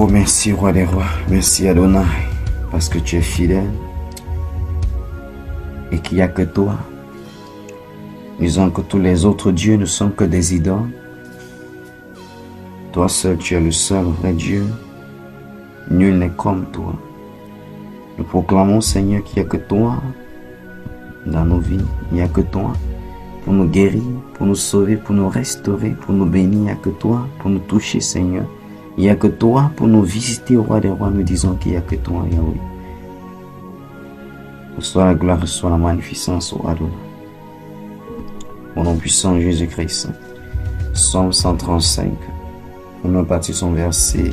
Oh, merci, roi des rois. Merci, Adonai, parce que tu es fidèle et qu'il n'y a que toi. Disons que tous les autres dieux ne sont que des idoles. Toi seul, tu es le seul vrai Dieu. Nul n'est comme toi. Nous proclamons, Seigneur, qu'il n'y a que toi dans nos vies. Il n'y a que toi pour nous guérir, pour nous sauver, pour nous restaurer, pour nous bénir. Il n'y a que toi pour nous toucher, Seigneur. Il n'y a que toi pour nous visiter, au roi des rois. Nous disons qu'il n'y a que toi, Yahweh. Reçois la gloire, reçois la magnificence, au Adonai. Au nom puissant de Jésus-Christ. Psaume 135. On a parti son verset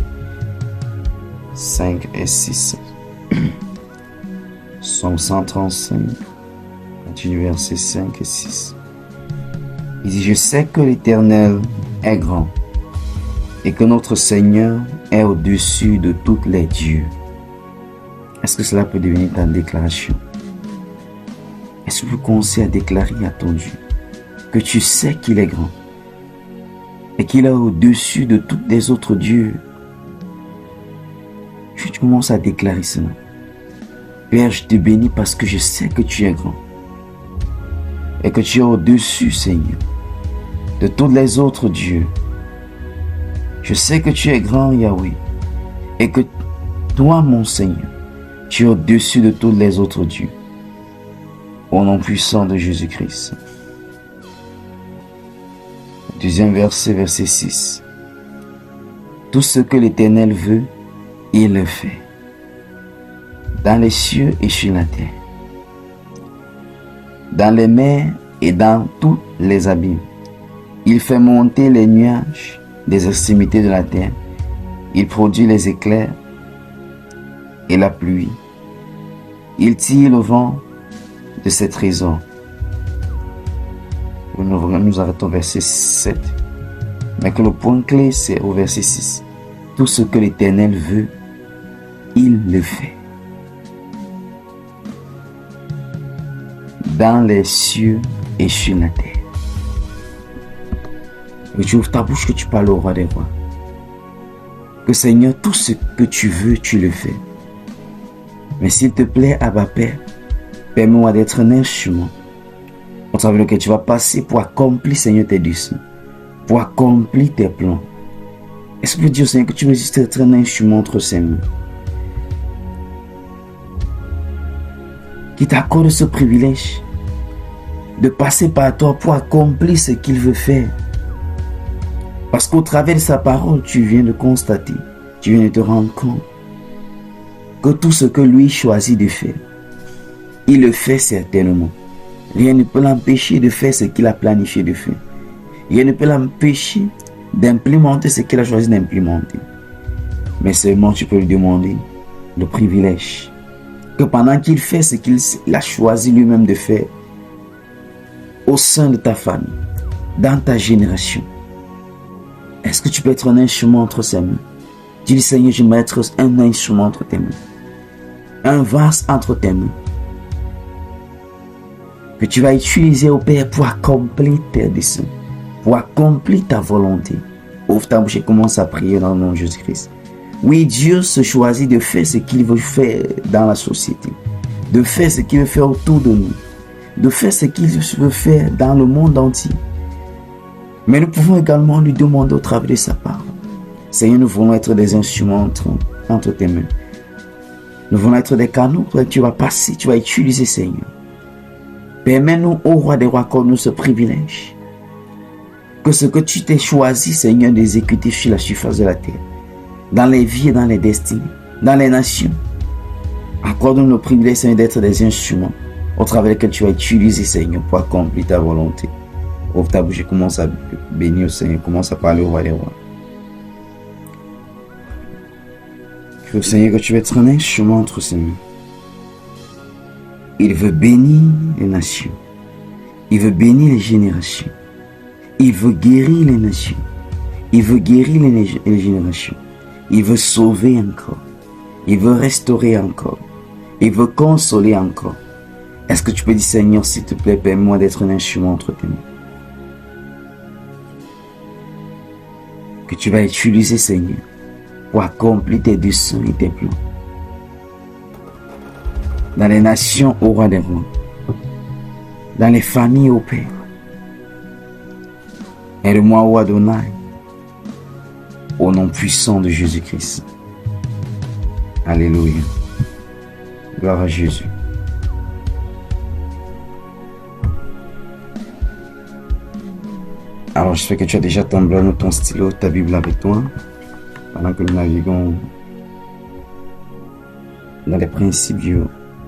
5 et 6. Psaume 135, du verset 5 et 6. Il dit, je sais que l'Éternel est grand et que notre Seigneur est au-dessus de tous les dieux. Est-ce que cela peut devenir ta déclaration? Est-ce que tu peux commencer à déclarer à ton Dieu que tu sais qu'il est grand et qu'il est au-dessus de tous les autres dieux? Tu commences à déclarer cela. Père, je te bénis parce que je sais que tu es grand et que tu es au-dessus, Seigneur, de tous les autres dieux. Je sais que tu es grand, Yahweh, et que toi, mon Seigneur, tu es au-dessus de tous les autres dieux. Au nom puissant de Jésus-Christ. Deuxième verset, verset 6. Tout ce que l'Éternel veut, il le fait. Dans les cieux et sur la terre. Dans les mers et dans tous les abîmes. Il fait monter les nuages des extrémités de la terre. Il produit les éclairs et la pluie. Il tire le vent de ses trésors. Nous arrêtons au verset 7. Mais que le point clé, c'est au verset 6. Tout ce que l'Éternel veut, il le fait. Dans les cieux et sur la terre. Et tu ouvres ta bouche, que tu parles au roi des rois. Que Seigneur, tout ce que tu veux, tu le fais. Mais s'il te plaît, Abba Père, permets-moi d'être un instrument au travers lequel tu vas passer pour accomplir, Seigneur, tes desseins, pour accomplir tes plans. Est-ce que tu peux dire, Seigneur, que tu veux juste être un instrument entre ses mains? Qui t'accorde ce privilège de passer par toi pour accomplir ce qu'il veut faire. Parce qu'au travers de sa parole, tu viens de constater, tu viens de te rendre compte que tout ce que lui choisit de faire, il le fait certainement. Rien ne peut l'empêcher de faire ce qu'il a planifié de faire. Rien ne peut l'empêcher d'implémenter ce qu'il a choisi d'implémenter. Mais seulement tu peux lui demander le privilège que pendant qu'il fait ce qu'il a choisi lui-même de faire, au sein de ta famille, dans ta génération, est-ce que tu peux être un instrument entre ses mains? Dis, Seigneur, je vais être un instrument entre tes mains, un vase entre tes mains, que tu vas utiliser au Père pour accomplir tes desseins, pour accomplir ta volonté. Ouvre ta bouche et commence à prier dans le nom de Jésus-Christ. Oui, Dieu se choisit de faire ce qu'il veut faire dans la société, de faire ce qu'il veut faire autour de nous, de faire ce qu'il veut faire dans le monde entier. Mais nous pouvons également lui demander au travers de sa parole. Seigneur, nous voulons être des instruments entre tes mains. Nous voulons être des canaux que tu vas passer, tu vas utiliser, Seigneur. Permets-nous, ô roi des rois, accorde-nous ce privilège. Que ce que tu t'es choisi, Seigneur, d'exécuter sur la surface de la terre, dans les vies et dans les destinées, dans les nations. Accorde-nous le privilège, Seigneur, d'être des instruments au travers desquels tu vas utiliser, Seigneur, pour accomplir ta volonté. Ouvre ta bouche et commence à bénir au Seigneur, commence à parler au roi des rois. Que Seigneur, que tu vas être un instrument entre ses mains. Il veut bénir les nations. Il veut bénir les générations. Il veut guérir les nations. Il veut guérir les générations. Il veut sauver encore. Il veut restaurer encore. Il veut consoler encore. Est-ce que tu peux dire, Seigneur, s'il te plaît, permets-moi d'être un instrument entre tes mains? Que tu vas utiliser, Seigneur, pour accomplir tes desseins et tes plans. Dans les nations, au roi des rois. Dans les familles, au Père. Aide-moi, ô Adonai, au nom puissant de Jésus-Christ. Alléluia. Gloire à Jésus. Alors, j'espère que tu as déjà ton blanc, ton stylo, ta Bible avec toi, pendant que nous naviguons dans les principes du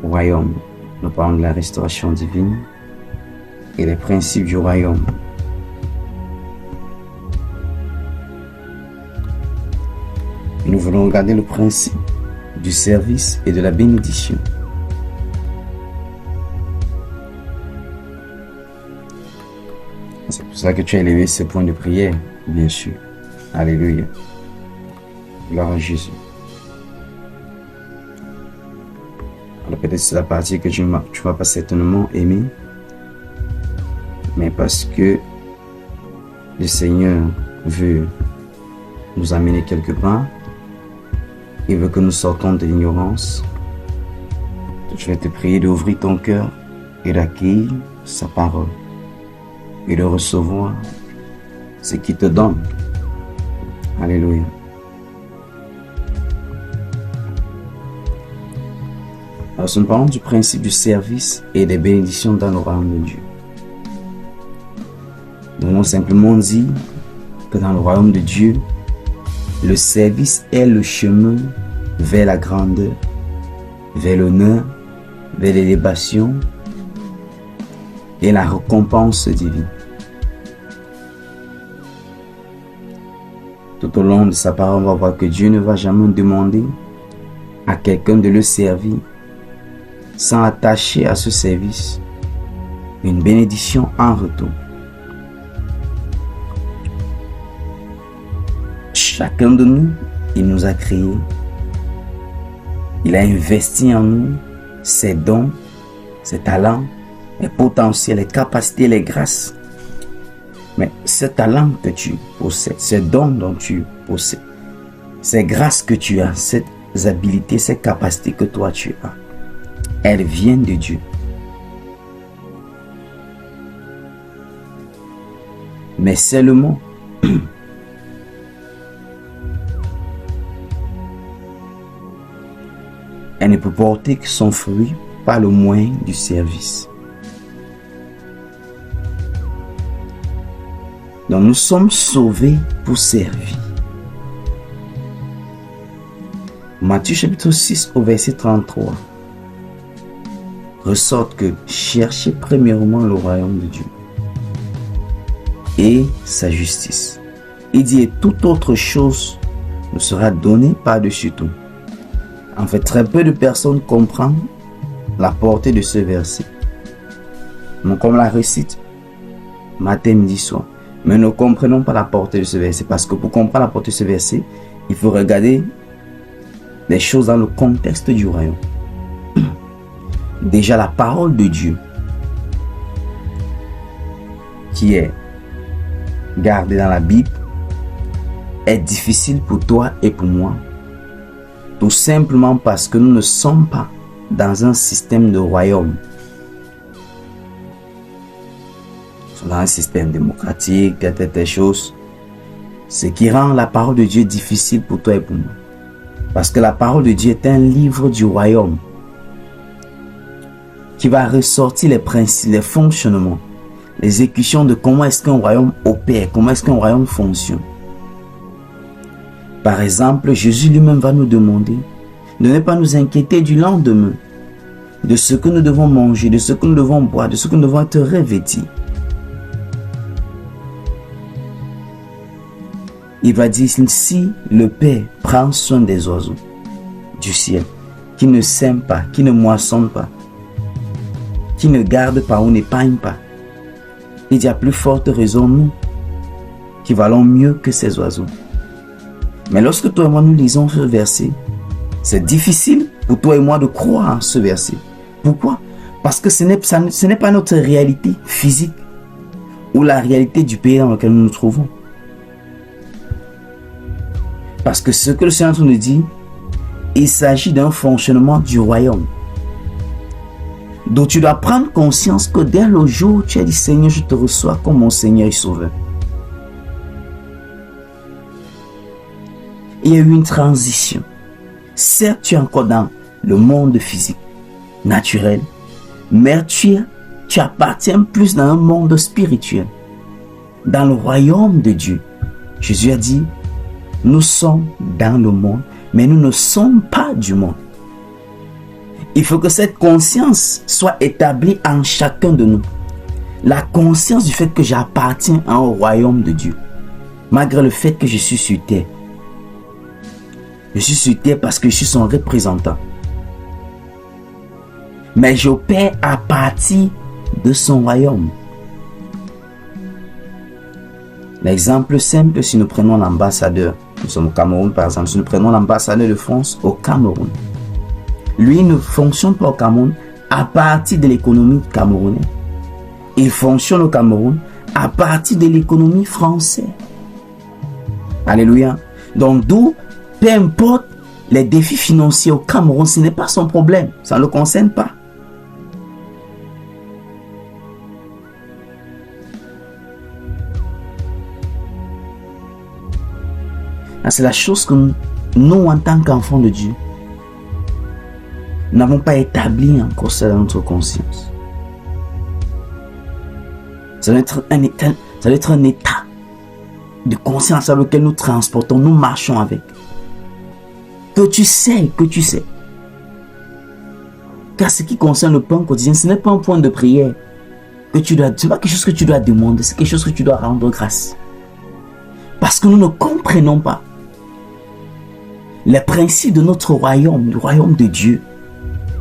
royaume. Nous parlons de la restauration divine et les principes du royaume. Nous voulons regarder le principe du service et de la bénédiction. C'est pour ça que tu as élevé ce point de prière, bien sûr. Alléluia. Gloire à Jésus. Alors peut-être c'est la partie que tu vas pas certainement aimer, mais parce que le Seigneur veut nous amener quelque part, il veut que nous sortons de l'ignorance. Je vais te prier d'ouvrir ton cœur et d'accueillir sa parole et de recevoir ce qu'il te donne. Alléluia. Alors, nous parlons du principe du service et des bénédictions dans le royaume de Dieu. Nous avons simplement dit que dans le royaume de Dieu, le service est le chemin vers la grandeur, vers l'honneur, vers l'élévation et la récompense divine. Tout au long de sa parole, on va voir que Dieu ne va jamais demander à quelqu'un de le servir sans attacher à ce service une bénédiction en retour. Chacun de nous, il nous a créés. Il a investi en nous ses dons, ses talents, les potentiels, les capacités, les grâces. Mais ce talent que tu possèdes, ces dons dont tu possèdes, ces grâces que tu as, ces habilités, ces capacités que toi tu as, elles viennent de Dieu. Mais seulement elle ne peut porter que son fruit par le moyen du service. Donc nous sommes sauvés pour servir. Matthieu chapitre 6 au verset 33 ressort que cherchez premièrement le royaume de Dieu et sa justice. Il dit et toute autre chose nous sera donnée par-dessus tout. En fait, très peu de personnes comprennent la portée de ce verset. Donc, on la récite matin, midi, soir. Mais nous ne comprenons pas la portée de ce verset. Parce que pour comprendre la portée de ce verset, il faut regarder les choses dans le contexte du royaume. Déjà, la parole de Dieu, qui est gardée dans la Bible, est difficile pour toi et pour moi. Tout simplement parce que nous ne sommes pas dans un système de royaume. Nous sommes dans un système démocratique, telle chose. Ce qui rend la parole de Dieu difficile pour toi et pour moi. Parce que la parole de Dieu est un livre du royaume qui va ressortir les principes, les fonctionnements, les exécutions de comment est-ce qu'un royaume opère, comment est-ce qu'un royaume fonctionne. Par exemple, Jésus lui-même va nous demander de ne pas nous inquiéter du lendemain, de ce que nous devons manger, de ce que nous devons boire, de ce que nous devons être revêtis. Il va dire, si le Père prend soin des oiseaux du ciel, qui ne sèment pas, qui ne moissonnent pas, qui ne gardent pas ou n'épargnent pas, il dit à plus forte raison nous, qui valons mieux que ces oiseaux. Mais lorsque toi et moi nous lisons ce verset, c'est difficile pour toi et moi de croire en ce verset. Pourquoi? Parce que ce n'est pas notre réalité physique ou la réalité du pays dans lequel nous nous trouvons. Parce que ce que le Seigneur nous dit, il s'agit d'un fonctionnement du royaume. Donc tu dois prendre conscience que dès le jour où tu as dit Seigneur, je te reçois comme mon Seigneur et Sauveur. Il y a eu une transition. Certes, tu es encore dans le monde physique, naturel, mais tu appartiens plus dans un monde spirituel, dans le royaume de Dieu. Jésus a dit, nous sommes dans le monde, mais nous ne sommes pas du monde. Il faut que cette conscience soit établie en chacun de nous. La conscience du fait que j'appartiens au royaume de Dieu, malgré le fait que je suis sur terre. Je suis sur terre parce que je suis son représentant. Mais j'opère à partir de son royaume. L'exemple simple, si nous prenons l'ambassadeur, nous sommes au Cameroun par exemple, si nous prenons l'ambassadeur de France au Cameroun, lui ne fonctionne pas au Cameroun à partir de l'économie camerounaise. Il fonctionne au Cameroun à partir de l'économie française. Alléluia. Donc d'où, peu importe les défis financiers au Cameroun, ce n'est pas son problème. Ça ne le concerne pas. C'est la chose que nous, en tant qu'enfants de Dieu, n'avons pas établi encore ça dans notre conscience. Ça doit être un état de conscience avec lequel nous transportons, nous marchons avec. Que tu sais. Car ce qui concerne le pain quotidien, ce n'est pas un point de prière que tu dois. Ce n'est pas quelque chose que tu dois demander, c'est quelque chose que tu dois rendre grâce. Parce que nous ne comprenons pas les principes de notre royaume, du royaume de Dieu,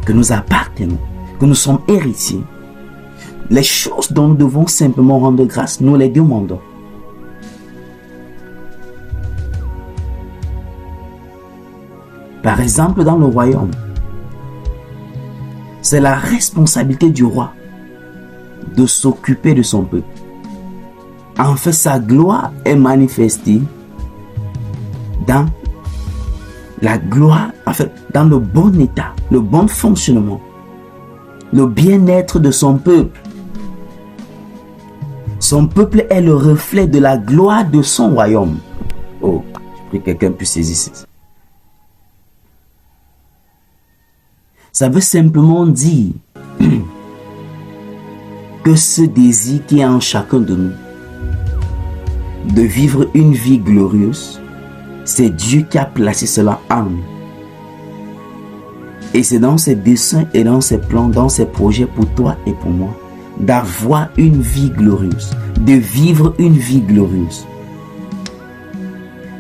que nous appartenons, que nous sommes héritiers. Les choses dont nous devons simplement rendre grâce, nous les demandons. Par exemple, dans le royaume, c'est la responsabilité du roi de s'occuper de son peuple. En fait, sa gloire est manifestée dans la gloire, en fait, dans le bon état, le bon fonctionnement, le bien-être de son peuple. Son peuple est le reflet de la gloire de son royaume. Oh, je prie que quelqu'un puisse saisir ça. Ça veut simplement dire que ce désir qui est en chacun de nous, de vivre une vie glorieuse, c'est Dieu qui a placé cela en nous. Et c'est dans ses desseins et dans ses plans, dans ses projets pour toi et pour moi, d'avoir une vie glorieuse, de vivre une vie glorieuse.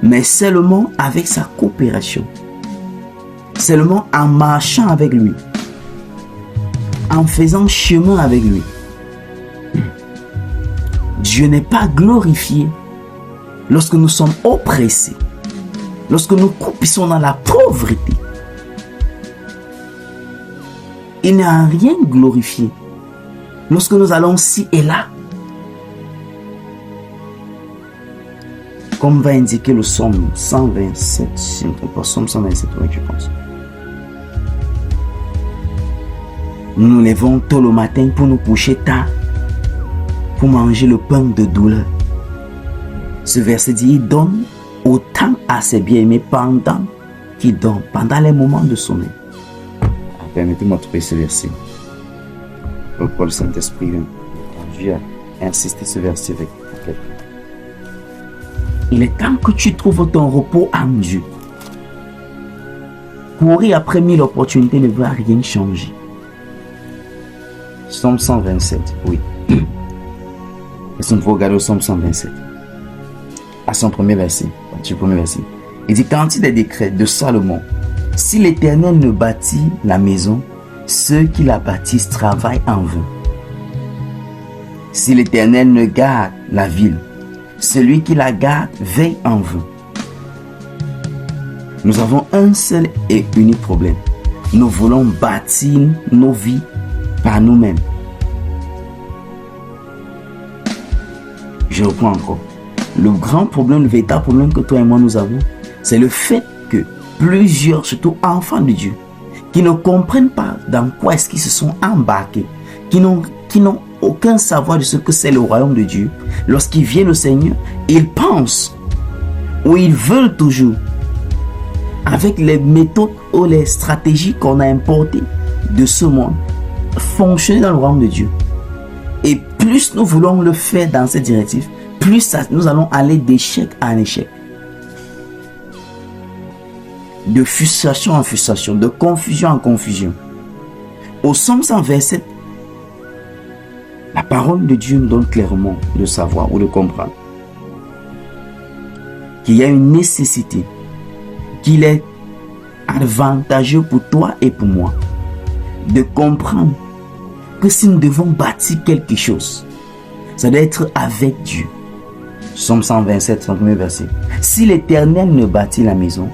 Mais seulement avec sa coopération, seulement en marchant avec lui, en faisant chemin avec lui. Dieu n'est pas glorifié lorsque nous sommes oppressés, lorsque nous croupissons dans la pauvreté. Il n'est en rien glorifié lorsque nous allons ci et là, comme va indiquer le psaume 127, si je ne me trompe pas, psaume 127, oui, je pense. Nous nous levons tôt le matin pour nous coucher tard, pour manger le pain de douleur. Ce verset dit, il donne autant à ses bien-aimés pendant qu'il dort, pendant les moments de sommeil. Permettez-moi de trouver ce verset. Pourquoi le Saint-Esprit Dieu a insisté ce verset avec quelqu'un. Il est temps que tu trouves ton repos en Dieu. Courir après 1000 opportunités ne va rien changer. Psaume 127, oui. Est-ce qu'on peut regarder le Psaume 127 à son premier verset. Il dit, quantité des décrets de Salomon. Si l'Éternel ne bâtit la maison, ceux qui la bâtissent travaillent en vain. Si l'Éternel ne garde la ville, celui qui la garde veille en vain. Nous avons un seul et unique problème. Nous voulons bâtir nos vies par nous-mêmes. Je reprends encore. Le grand problème, le véritable problème que toi et moi nous avons, C'est le fait que plusieurs, surtout enfants de Dieu, qui ne comprennent pas dans quoi est-ce qu'ils se sont embarqués, qui n'ont aucun savoir de ce que c'est le royaume de Dieu, lorsqu'ils viennent au Seigneur, ils pensent ou ils veulent toujours, avec les méthodes ou les stratégies qu'on a importées de ce monde, fonctionner dans le royaume de Dieu. Et plus nous voulons le faire dans cette directive, plus nous allons aller d'échec en échec. De frustration en frustration, de confusion en confusion. Au Psaume 127, la parole de Dieu nous donne clairement de savoir ou de comprendre qu'il y a une nécessité, qu'il est avantageux pour toi et pour moi de comprendre que si nous devons bâtir quelque chose, ça doit être avec Dieu. Psaume 127, son premier verset. Si l'Éternel ne bâtit la maison,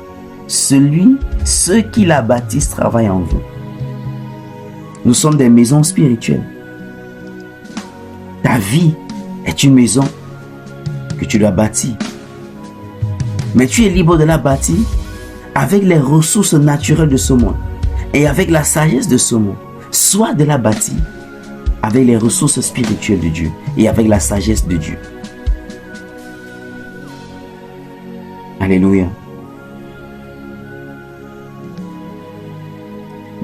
ceux qui la bâtissent travaillent en vain. Nous sommes des maisons spirituelles. Ta vie est une maison que tu dois bâtir. Mais tu es libre de la bâtir avec les ressources naturelles de ce monde et avec la sagesse de ce monde. Soit de la bâtir avec les ressources spirituelles de Dieu et avec la sagesse de Dieu. Alléluia.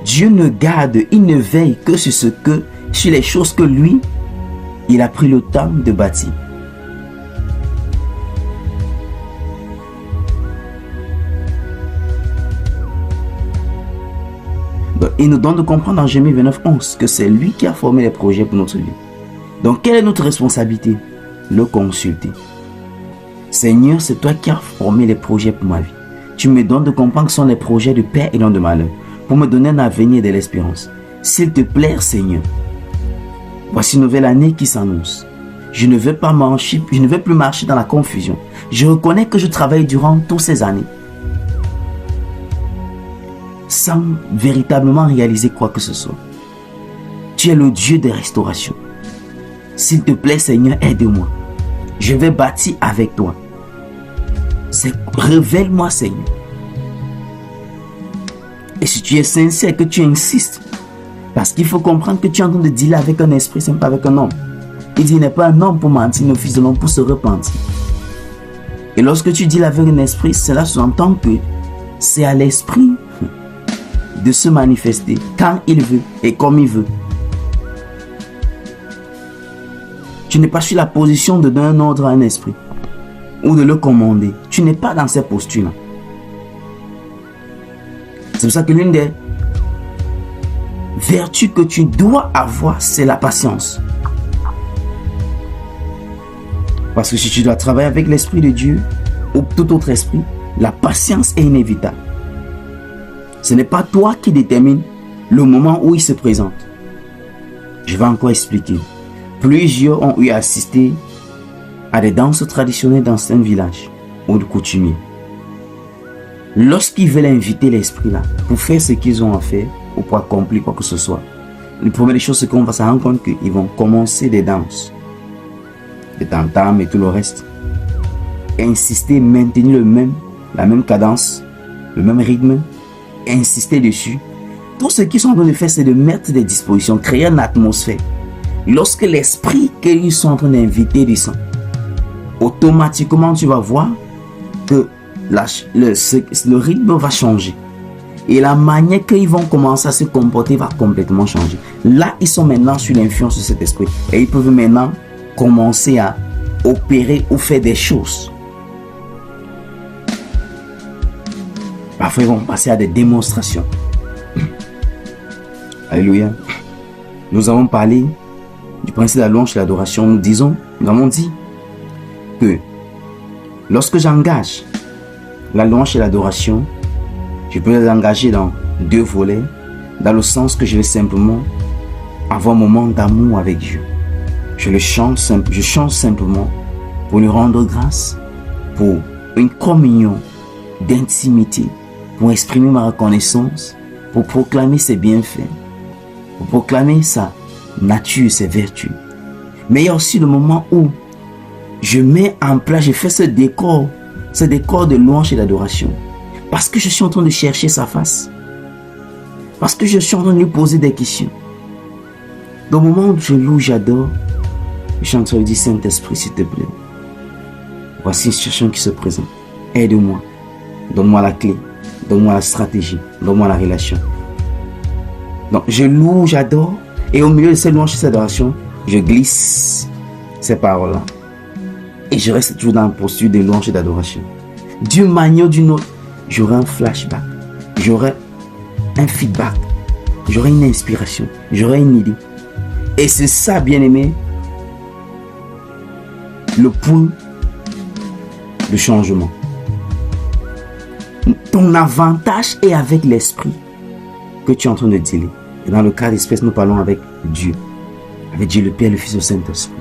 Dieu ne garde, il ne veille que sur les choses que lui, il a pris le temps de bâtir. Donc, il nous donne de comprendre dans Jérémie 29:11 que c'est lui qui a formé les projets pour notre vie. Donc, quelle est notre responsabilité? Le consulter. Seigneur, c'est toi qui as formé les projets pour ma vie. Tu me donnes de comprendre que ce sont les projets de paix et non de malheur, pour me donner un avenir et de l'espérance. S'il te plaît, Seigneur, voici une nouvelle année qui s'annonce. Je ne veux plus marcher dans la confusion. Je reconnais que je travaille durant toutes ces années sans véritablement réaliser quoi que ce soit. Tu es le Dieu de restauration. S'il te plaît, Seigneur, aide-moi. Je vais bâtir avec toi. Révèle-moi, Seigneur. Et si tu es sincère, que tu insistes, parce qu'il faut comprendre que tu es en train de dealer avec un esprit, ce n'est pas avec un homme. Il dit, il n'est pas un homme pour mentir, mais fils de l'homme pour se repentir. Et lorsque tu deals avec un esprit, cela sous-entend que c'est à l'esprit de se manifester quand il veut et comme il veut. Tu n'es pas sur la position de donner un ordre à un esprit ou de le commander. Tu n'es pas dans cette posture-là. C'est pour ça que l'une des vertus que tu dois avoir, c'est la patience. Parce que si tu dois travailler avec l'Esprit de Dieu ou tout autre esprit, la patience est inévitable. Ce n'est pas toi qui détermine le moment où il se présente. Je vais encore expliquer. Plusieurs ont eu à assister à des danses traditionnelles dans certains villages ou de coutumiers. Lorsqu'ils veulent inviter l'esprit là pour faire ce qu'ils ont à faire ou pour accomplir quoi que ce soit, la première des choses, c'est qu'on va se rendre compte qu'ils vont commencer des danses, des tam-tams et tout le reste, et insister, maintenir la même cadence, le même rythme, insister dessus. Tout ce qu'ils sont en train de faire, c'est de mettre des dispositions, créer une atmosphère. Lorsque l'esprit qu'ils sont en train d'inviter descend, automatiquement tu vas voir que le rythme va changer. Et la manière qu'ils vont commencer à se comporter va complètement changer. Là, ils sont maintenant sous l'influence de cet esprit. Et ils peuvent maintenant commencer à opérer ou faire des choses. Parfois, ils vont passer à des démonstrations. Alléluia. Nous avons parlé du principe de la louange et de l'adoration. Nous avons dit que lorsque j'engage la louange et l'adoration, je peux les engager dans deux volets, dans le sens que je vais simplement avoir un moment d'amour avec Dieu. Je chante simplement pour lui rendre grâce, pour une communion d'intimité, pour exprimer ma reconnaissance, pour proclamer ses bienfaits, pour proclamer sa nature, ses vertus. Mais il y a aussi le moment où je mets en place, je fais ce décor C'est des corps de louange et d'adoration. Parce que je suis en train de chercher sa face. Parce que je suis en train de lui poser des questions. Dans le moment où je loue, j'adore, je suis en train de dire, Saint-Esprit, s'il te plaît. Voici une situation qui se présente. Aide-moi. Donne-moi la clé. Donne-moi la stratégie. Donne-moi la relation. Donc, je loue, j'adore. Et au milieu de ces louanges et ces adorations, je glisse ces paroles-là. Et je reste toujours dans la posture de louange et d'adoration. D'une manière ou d'une autre, j'aurai un flashback. J'aurai un feedback. J'aurai une inspiration. J'aurai une idée. Et c'est ça, bien-aimé, le point de changement. Ton avantage est avec l'esprit que tu es en train de dealer. Et dans le cas d'espèce, nous parlons avec Dieu. Avec Dieu le Père, le Fils et le Saint-Esprit.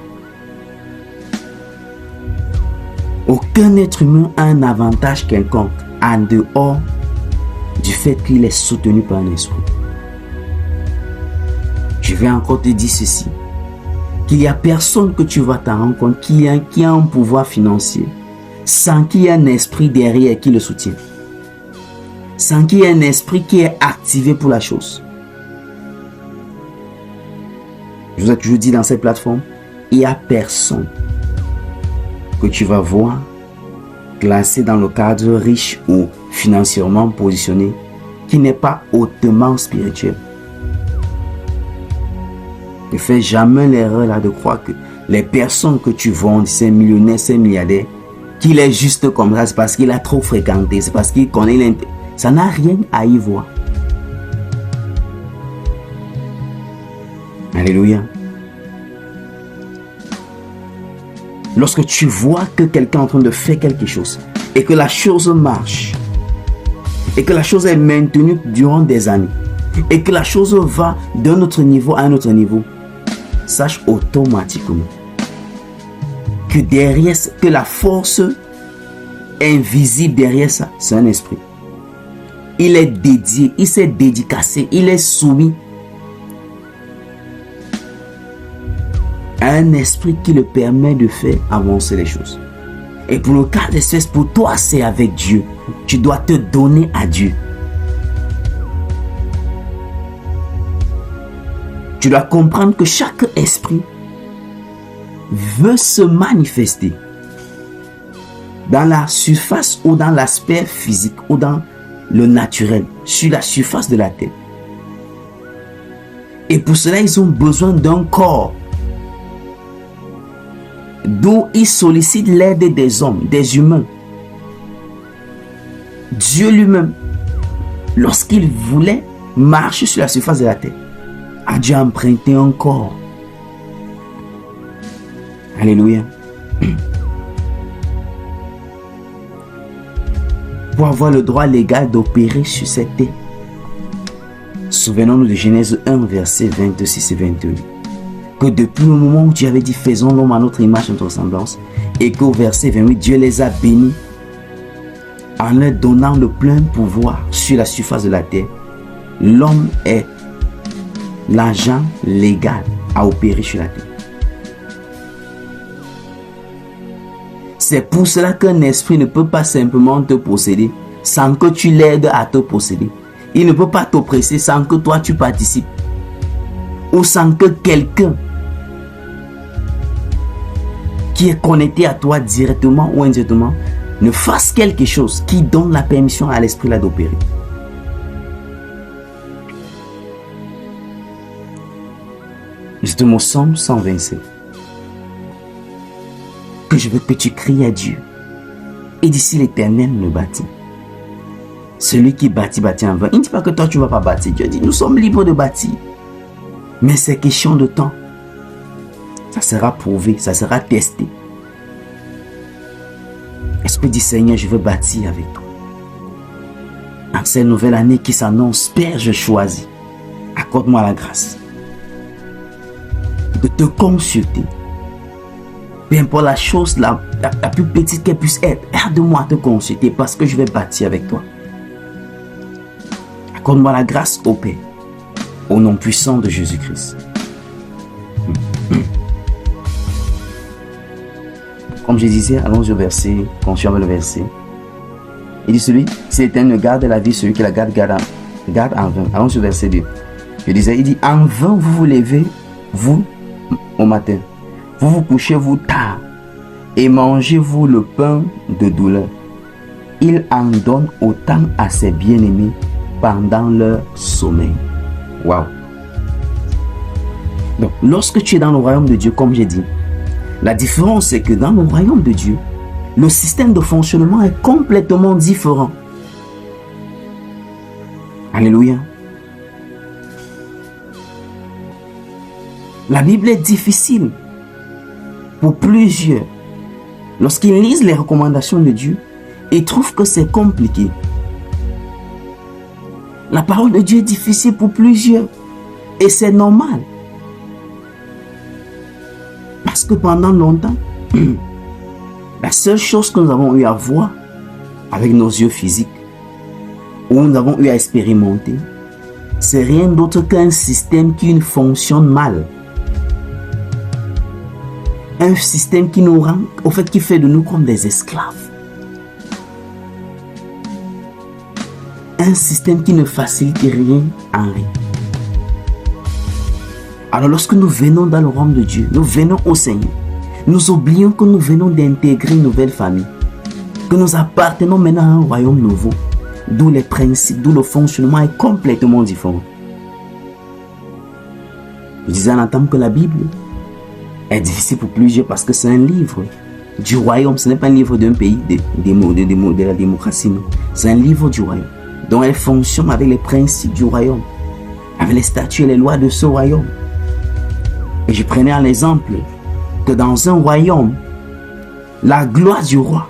Aucun être humain a un avantage quelconque en dehors du fait qu'il est soutenu par un esprit. Je vais encore te dire ceci. Qu'il n'y a personne que tu vas t'en rendre compte qui a un pouvoir financier sans qu'il y ait un esprit derrière qui le soutient. Sans qu'il y ait un esprit qui est activé pour la chose. Je vous ai toujours dit dans cette plateforme, il n'y a personne que tu vas voir classé dans le cadre riche ou financièrement positionné qui n'est pas hautement spirituel. Ne fais jamais l'erreur là de croire que les personnes que tu vois, ces millionnaires, ces milliardaires, qu'il est juste comme ça, c'est parce qu'il a trop fréquenté, c'est parce qu'il connaît l'intérêt. Ça n'a rien à y voir. Alléluia. Lorsque tu vois que quelqu'un est en train de faire quelque chose et que la chose marche et que la chose est maintenue durant des années et que la chose va d'un autre niveau à un autre niveau, sache automatiquement que derrière, que la force invisible derrière ça, c'est un esprit. Il est dédié, il s'est dédicacé, il est soumis à un esprit qui le permet de faire avancer les choses. Et pour le cas d'espèce, pour toi, c'est avec Dieu. Tu dois te donner à Dieu. Tu dois comprendre que chaque esprit veut se manifester dans la surface ou dans l'aspect physique ou dans le naturel, sur la surface de la terre. Et pour cela, ils ont besoin d'un corps d'où ils sollicitent l'aide des hommes, des humains. Dieu lui-même, lorsqu'il voulait marcher sur la surface de la terre, a dû emprunter un corps. Alléluia. Pour avoir le droit légal d'opérer sur cette terre. Souvenons-nous de Genèse 1, versets 26 et 28. Que depuis le moment où Dieu avait dit faisons l'homme à notre image, notre ressemblance, et qu'au verset 28, Dieu les a bénis en leur donnant le plein pouvoir sur la surface de la terre. L'homme est l'agent légal à opérer sur la terre. C'est pour cela qu'un esprit ne peut pas simplement te posséder sans que tu l'aides à te posséder. Il ne peut pas t'oppresser sans que toi tu participes. Ou sans que quelqu'un qui est connecté à toi directement ou indirectement ne fasse quelque chose qui donne la permission à l'esprit là d'opérer. Justement au Psaume 127. Que je veux que tu cries à Dieu. Et d'ici l'Éternel le bâtit. Celui qui bâtit en vain. Il ne dit pas que toi tu ne vas pas bâtir. Dieu dit nous sommes libres de bâtir. Mais c'est question de temps. Ça sera prouvé, ça sera testé. Esprit du Seigneur, je veux bâtir avec toi. En cette nouvelle année qui s'annonce, Père, je choisis. Accorde-moi la grâce de te consulter. Peu importe la chose la plus petite qu'elle puisse être, aide-moi à te consulter parce que je vais bâtir avec toi. Accorde-moi la grâce au Père, au nom puissant de Jésus-Christ. Comme je disais, allons au verset, continuons avec le verset. Il dit celui, si l'Éternel garde la vie, celui qui la garde en vain. Allons sur verset 2. Je disais, il dit, en vain vous vous levez, vous, au matin. Vous vous couchez, vous, tard. Et mangez-vous le pain de douleur. Il en donne autant à ses bien-aimés pendant leur sommeil. Waouh. Donc, lorsque tu es dans le royaume de Dieu, comme j'ai dit, la différence c'est que dans le royaume de Dieu, le système de fonctionnement est complètement différent. Alléluia. La Bible est difficile pour plusieurs. Lorsqu'ils lisent les recommandations de Dieu, ils trouvent que c'est compliqué. La parole de Dieu est difficile pour plusieurs. Et c'est normal. Parce que pendant longtemps, la seule chose que nous avons eu à voir avec nos yeux physiques, ou nous avons eu à expérimenter, c'est rien d'autre qu'un système qui fonctionne mal. Un système qui nous rend, au fait, qui fait de nous comme des esclaves. Un système qui ne facilite rien en rien. Alors lorsque nous venons dans le royaume de Dieu, nous venons au Seigneur, nous oublions que nous venons d'intégrer une nouvelle famille, que nous appartenons maintenant à un royaume nouveau, d'où les principes, d'où le fonctionnement est complètement différent. Je disais en entendant que la Bible est difficile pour plusieurs parce que c'est un livre du royaume, ce n'est pas un livre d'un pays, de la démocratie, non. C'est un livre du royaume. Donc elle fonctionne avec les principes du royaume, avec les statuts et les lois de ce royaume. Et je prenais un exemple que dans un royaume, la gloire du roi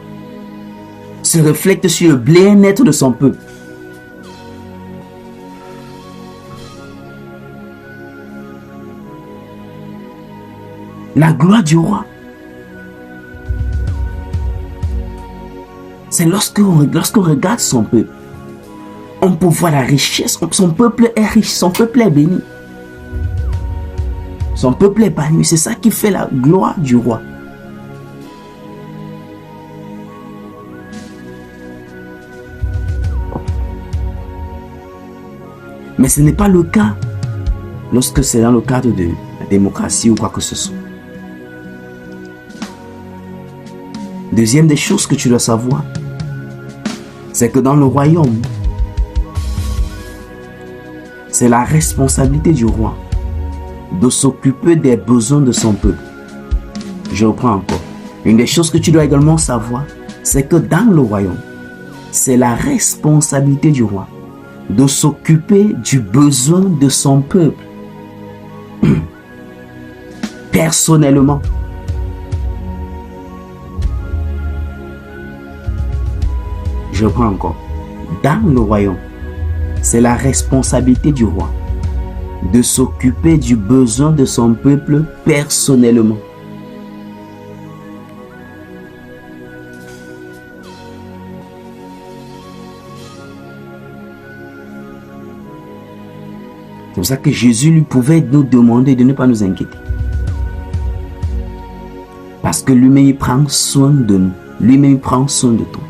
se reflète sur le bien-être de son peuple. La gloire du roi, c'est lorsqu'on regarde son peuple, on peut voir la richesse. Son peuple est riche, son peuple est béni. Son peuple est épanoui. C'est ça qui fait la gloire du roi. Mais ce n'est pas le cas lorsque c'est dans le cadre de la démocratie ou quoi que ce soit. Deuxième des choses que tu dois savoir, c'est que dans le royaume, c'est la responsabilité du roi de s'occuper des besoins de son peuple. Je reprends encore. Une des choses que tu dois également savoir, c'est que dans le royaume, c'est la responsabilité du roi de s'occuper du besoin de son peuple. Personnellement. Je reprends encore. Dans le royaume, c'est la responsabilité du roi de s'occuper du besoin de son peuple personnellement. C'est pour ça que Jésus lui pouvait nous demander de ne pas nous inquiéter. Parce que lui-même il prend soin de nous. Lui-même il prend soin de toi.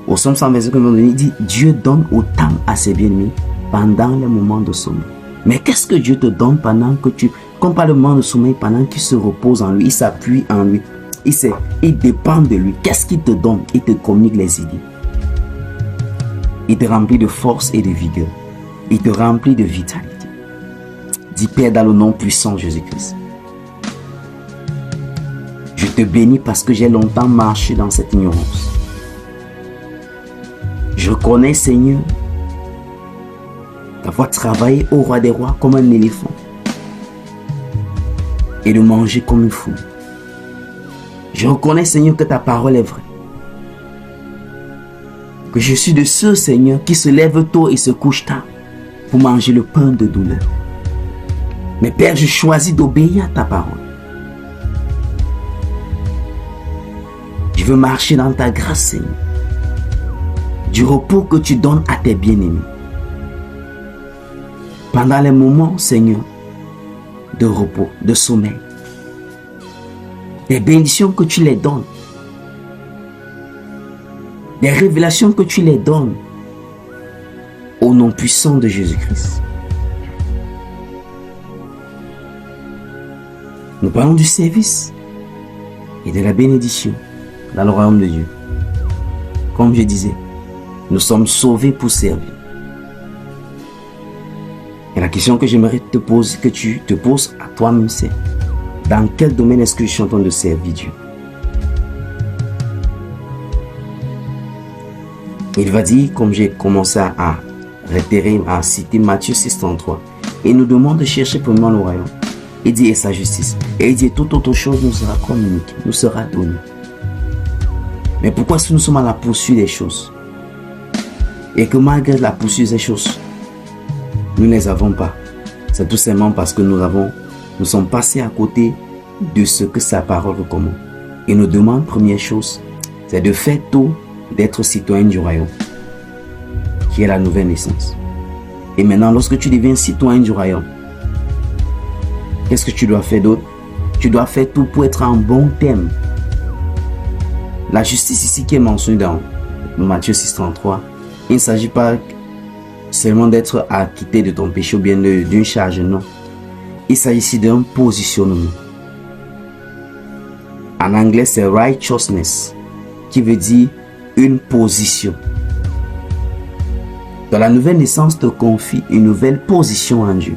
Au Psaume 125, il dit Dieu donne autant à ses bien-aimés pendant les moments de sommeil. Mais qu'est-ce que Dieu te donne pendant que tu... Comme par le moment de sommeil, pendant qu'il se repose en lui, il s'appuie en lui, il dépend de lui. Qu'est-ce qu'il te donne? Il te communique les idées. Il te remplit de force et de vigueur. Il te remplit de vitalité. Dis Père dans le nom puissant de Jésus-Christ. Je te bénis parce que j'ai longtemps marché dans cette ignorance. Je connais, Seigneur, d'avoir travaillé au roi des rois comme un éléphant et de manger comme une foule. Je reconnais, Seigneur, que ta parole est vraie. Que je suis de ceux, Seigneur, qui se lèvent tôt et se couchent tard pour manger le pain de douleur. Mais Père, je choisis d'obéir à ta parole. Je veux marcher dans ta grâce, Seigneur. Du repos que tu donnes à tes bien-aimés. Pendant les moments, Seigneur, de repos, de sommeil. Les bénédictions que tu les donnes. Les révélations que tu les donnes au nom puissant de Jésus-Christ. Nous parlons du service et de la bénédiction dans le royaume de Dieu. Comme je disais, nous sommes sauvés pour servir. Et la question que j'aimerais te poser, que tu te poses à toi-même, c'est dans quel domaine est-ce que je suis en train de servir Dieu? Il va dire, comme j'ai commencé à réitérer, à citer Matthieu 6,33, il nous demande de chercher premièrement le royaume. Il dit et sa justice. Et il dit toute autre chose nous sera communiquée, nous sera donnée. Mais pourquoi est-ce que nous sommes à la poursuite des choses? Et que malgré la poursuite des choses, nous ne les avons pas. C'est tout simplement parce que nous sommes passés à côté de ce que sa parole recommande. Il nous demande, première chose, c'est de faire tout, d'être citoyen du royaume, qui est la nouvelle naissance. Et maintenant, lorsque tu deviens citoyen du royaume, qu'est-ce que tu dois faire d'autre? Tu dois faire tout pour être en bon terme. La justice ici qui est mentionnée dans Matthieu 6,33, il ne s'agit pas seulement d'être acquitté de ton péché ou bien d'une charge, non. Il s'agit ici d'un positionnement. En anglais, c'est righteousness, qui veut dire une position. Dans la nouvelle naissance te confie une nouvelle position en Dieu.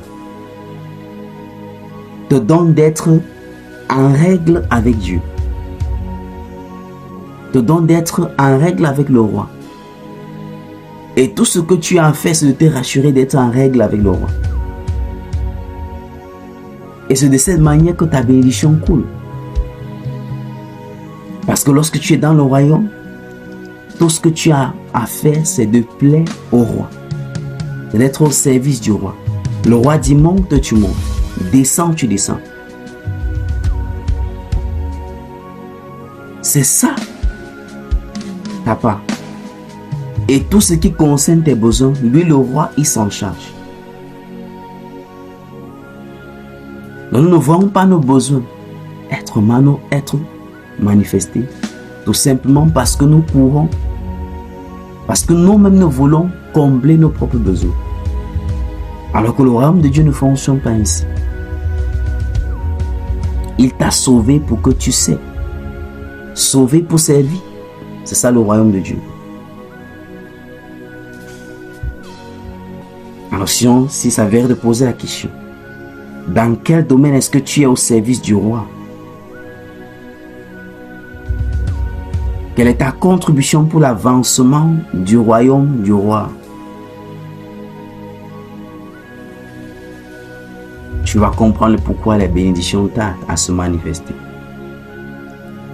Te donne d'être en règle avec Dieu. Te donne d'être en règle avec le roi. Et tout ce que tu as fait, c'est de te rassurer d'être en règle avec le roi. Et c'est de cette manière que ta bénédiction coule. Parce que lorsque tu es dans le royaume, tout ce que tu as à faire, c'est de plaire au roi. C'est d'être au service du roi. Le roi dit monte, tu montes. Descends, tu descends. C'est ça ta part. Et tout ce qui concerne tes besoins, lui le roi, il s'en charge. Donc nous ne voyons pas nos besoins être manifestés, tout simplement parce que nous courons, parce que nous-mêmes nous voulons combler nos propres besoins. Alors que le royaume de Dieu ne fonctionne pas ainsi. Il t'a sauvé pour que tu sais. Sauvé pour servir. C'est ça le royaume de Dieu. Alors si ça s'avère de poser la question, dans quel domaine est-ce que tu es au service du roi? Quelle est ta contribution pour l'avancement du royaume du roi? Tu vas comprendre pourquoi la bénédiction tardent à se manifester.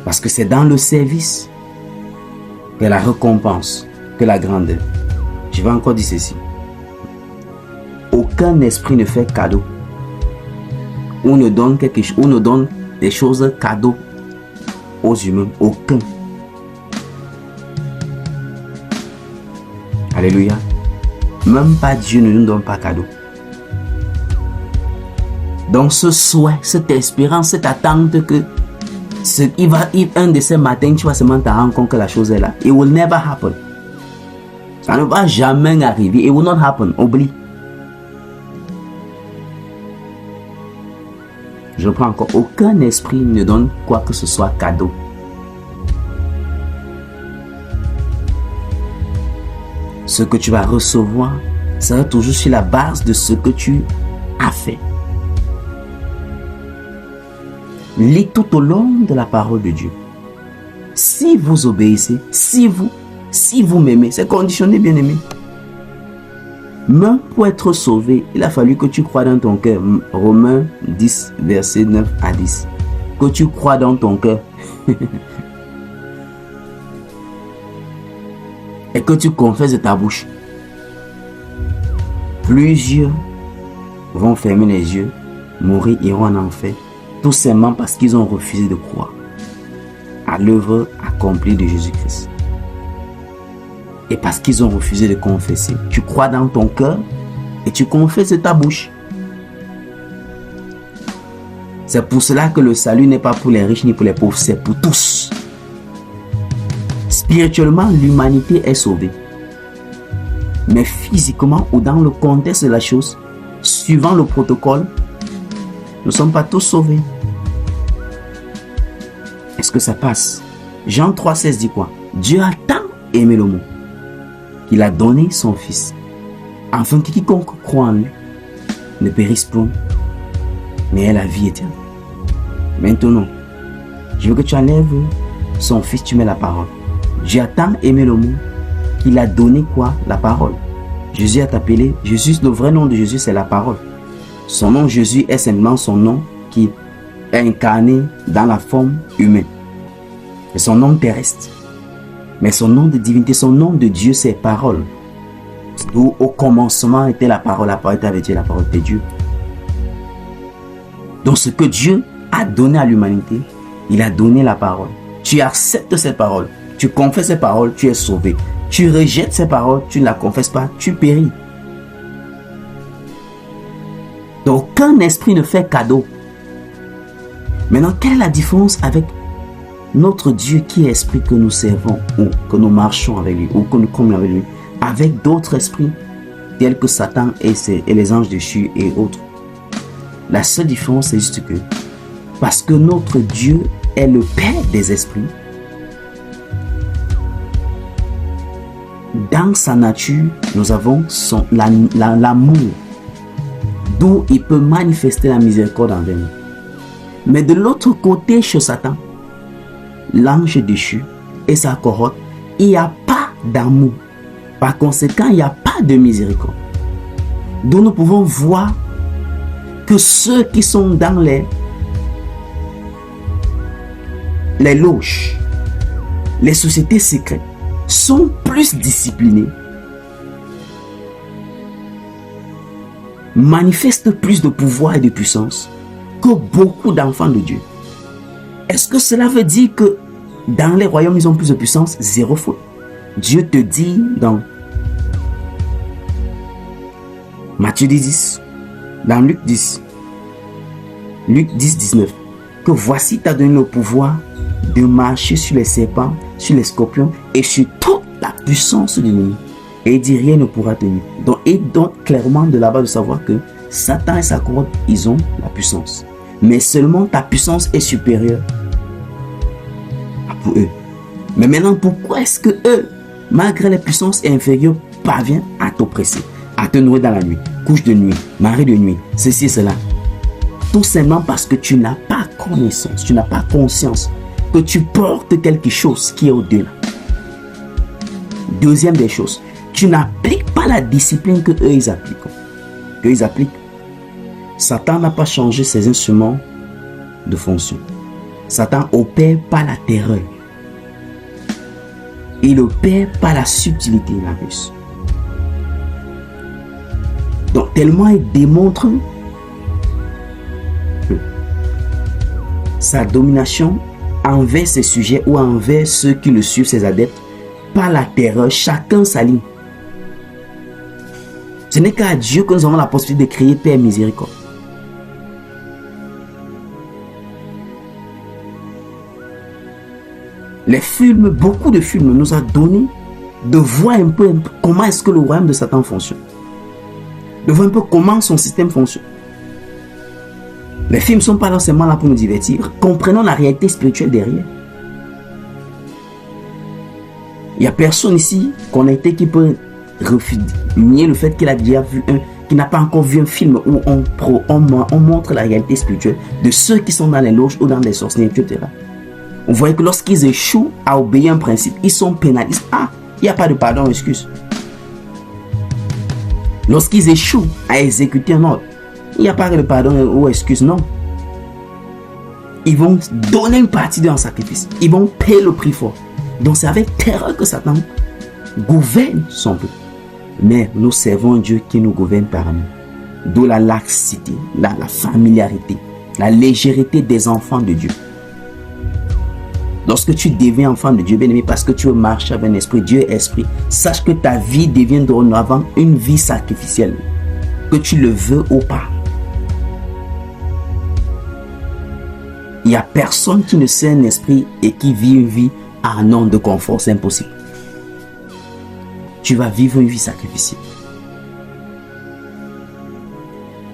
Parce que c'est dans le service que la récompense, que la grandeur. Je vais encore dire ceci. Aucun esprit ne fait cadeau. On ne donne quelque chose, on ne donne des choses cadeaux aux humains. Aucun. Alléluia. Même pas Dieu ne nous donne pas cadeau. Donc ce souhait, cette espérance, cette attente que un de ces matins, tu vas seulement te rendre compte que la chose est là. It will never happen. Ça ne va jamais arriver. It will not happen. Oublie. Je prends encore. Aucun esprit ne donne quoi que ce soit cadeau. Ce que tu vas recevoir sera toujours sur la base de ce que tu as fait. Lis tout au long de la parole de Dieu. Si vous obéissez, si vous m'aimez, c'est conditionné, bien aimé. Même pour être sauvé, il a fallu que tu crois dans ton cœur. Romains 10, versets 9 à 10. Que tu crois dans ton cœur. Et que tu confesses de ta bouche. Plusieurs vont fermer les yeux, mourir, iront en enfer. Tout simplement parce qu'ils ont refusé de croire à l'œuvre accomplie de Jésus-Christ. Et parce qu'ils ont refusé de confesser. Tu crois dans ton cœur et tu confesses de ta bouche. C'est pour cela que le salut n'est pas pour les riches ni pour les pauvres, c'est pour tous. Spirituellement, l'humanité est sauvée. Mais physiquement ou dans le contexte de la chose, suivant le protocole, nous ne sommes pas tous sauvés. Est-ce que ça passe? Jean 3,16 dit quoi? Dieu a tant aimé le monde qu'il a donné son Fils, afin que quiconque croit en lui ne périsse point, mais ait la vie éternelle. Maintenant, je veux que tu enlèves son Fils, tu mets la parole. Dieu a tant aimé le monde qu'il a donné quoi? La parole. Jésus a appelé, Jésus, le vrai nom de Jésus, c'est la parole. Son nom Jésus est simplement son nom qui est incarné dans la forme humaine. C'est son nom terrestre. Mais son nom de divinité, son nom de Dieu, c'est parole. D'où au commencement était la parole était avec Dieu, la parole était Dieu. Donc ce que Dieu a donné à l'humanité, il a donné la parole. Tu acceptes cette parole, tu confesses cette parole, tu es sauvé. Tu rejettes ces paroles, tu ne la confesses pas, tu péris. Donc aucun esprit ne fait cadeau. Maintenant, quelle est la différence avec notre Dieu qui est esprit que nous servons, ou que nous marchons avec lui, ou que nous communions avec lui, avec d'autres esprits tels que Satan et les anges déchus et autres? La seule différence, c'est juste que parce que notre Dieu est le Père des esprits, dans sa nature, nous avons l'amour, d'où il peut manifester la miséricorde envers nous. Mais de l'autre côté, chez Satan, l'ange déchu et sa cohorte, il n'y a pas d'amour. Par conséquent, il n'y a pas de miséricorde. Donc nous pouvons voir que ceux qui sont dans les loges, les sociétés secrètes, sont plus disciplinés, manifestent plus de pouvoir et de puissance que beaucoup d'enfants de Dieu. Est-ce que cela veut dire que dans les royaumes, ils ont plus de puissance? Zéro faute. Dieu te dit dans Matthieu 10, dans Luc 10, 19, que voici t'a donné le pouvoir de marcher sur les serpents, sur les scorpions et sur toute la puissance de l'ennemi. Et il dit rien ne pourra tenir. Donc, et donc clairement de là-bas de savoir que Satan et sa cohorte, ils ont la puissance. Mais seulement ta puissance est supérieure pour eux. Mais maintenant, pourquoi est-ce que eux, malgré les puissances inférieures, parviennent à t'oppresser, à te nourrir dans la nuit, couche de nuit, marée de nuit, ceci et cela? Tout simplement parce que tu n'as pas connaissance, tu n'as pas conscience que tu portes quelque chose qui est au-delà. Deuxième des choses, tu n'appliques pas la discipline que eux ils appliquent. Satan n'a pas changé ses instruments de fonction. Satan opère par la terreur. Il opère par la subtilité et la ruse. Donc tellement il démontre sa domination envers ses sujets ou envers ceux qui le suivent, ses adeptes, par la terreur, chacun s'aligne. Ce n'est qu'à Dieu que nous avons la possibilité de créer paix et miséricorde. Les films, beaucoup de films nous ont donné de voir un peu comment est-ce que le royaume de Satan fonctionne. De voir un peu comment son système fonctionne. Les films ne sont pas seulement là pour nous divertir. Comprenons la réalité spirituelle derrière. Il n'y a personne ici connecté qui peut nier le fait qu'il a déjà vu qui n'a pas encore vu un film où on montre la réalité spirituelle de ceux qui sont dans les loges ou dans les sorciers, etc. On voit que lorsqu'ils échouent à obéir un principe, ils sont pénalisés. Ah, il n'y a pas de pardon, excuse. Lorsqu'ils échouent à exécuter un ordre, il n'y a pas de pardon ou excuse, non. Ils vont donner une partie de leur sacrifice. Ils vont payer le prix fort. Donc c'est avec terreur que Satan gouverne son peuple. Mais nous servons un Dieu qui nous gouverne par amour. D'où la laxité, la familiarité, la légèreté des enfants de Dieu. Lorsque tu deviens enfant de Dieu, bien-aimé, parce que tu marches avec un esprit, Dieu est esprit, sache que ta vie devient dorénavant une vie sacrificielle. Que tu le veux ou pas. Il n'y a personne qui ne sait un esprit et qui vit une vie Ah non, de confort, c'est impossible. Tu vas vivre une vie sacrificielle.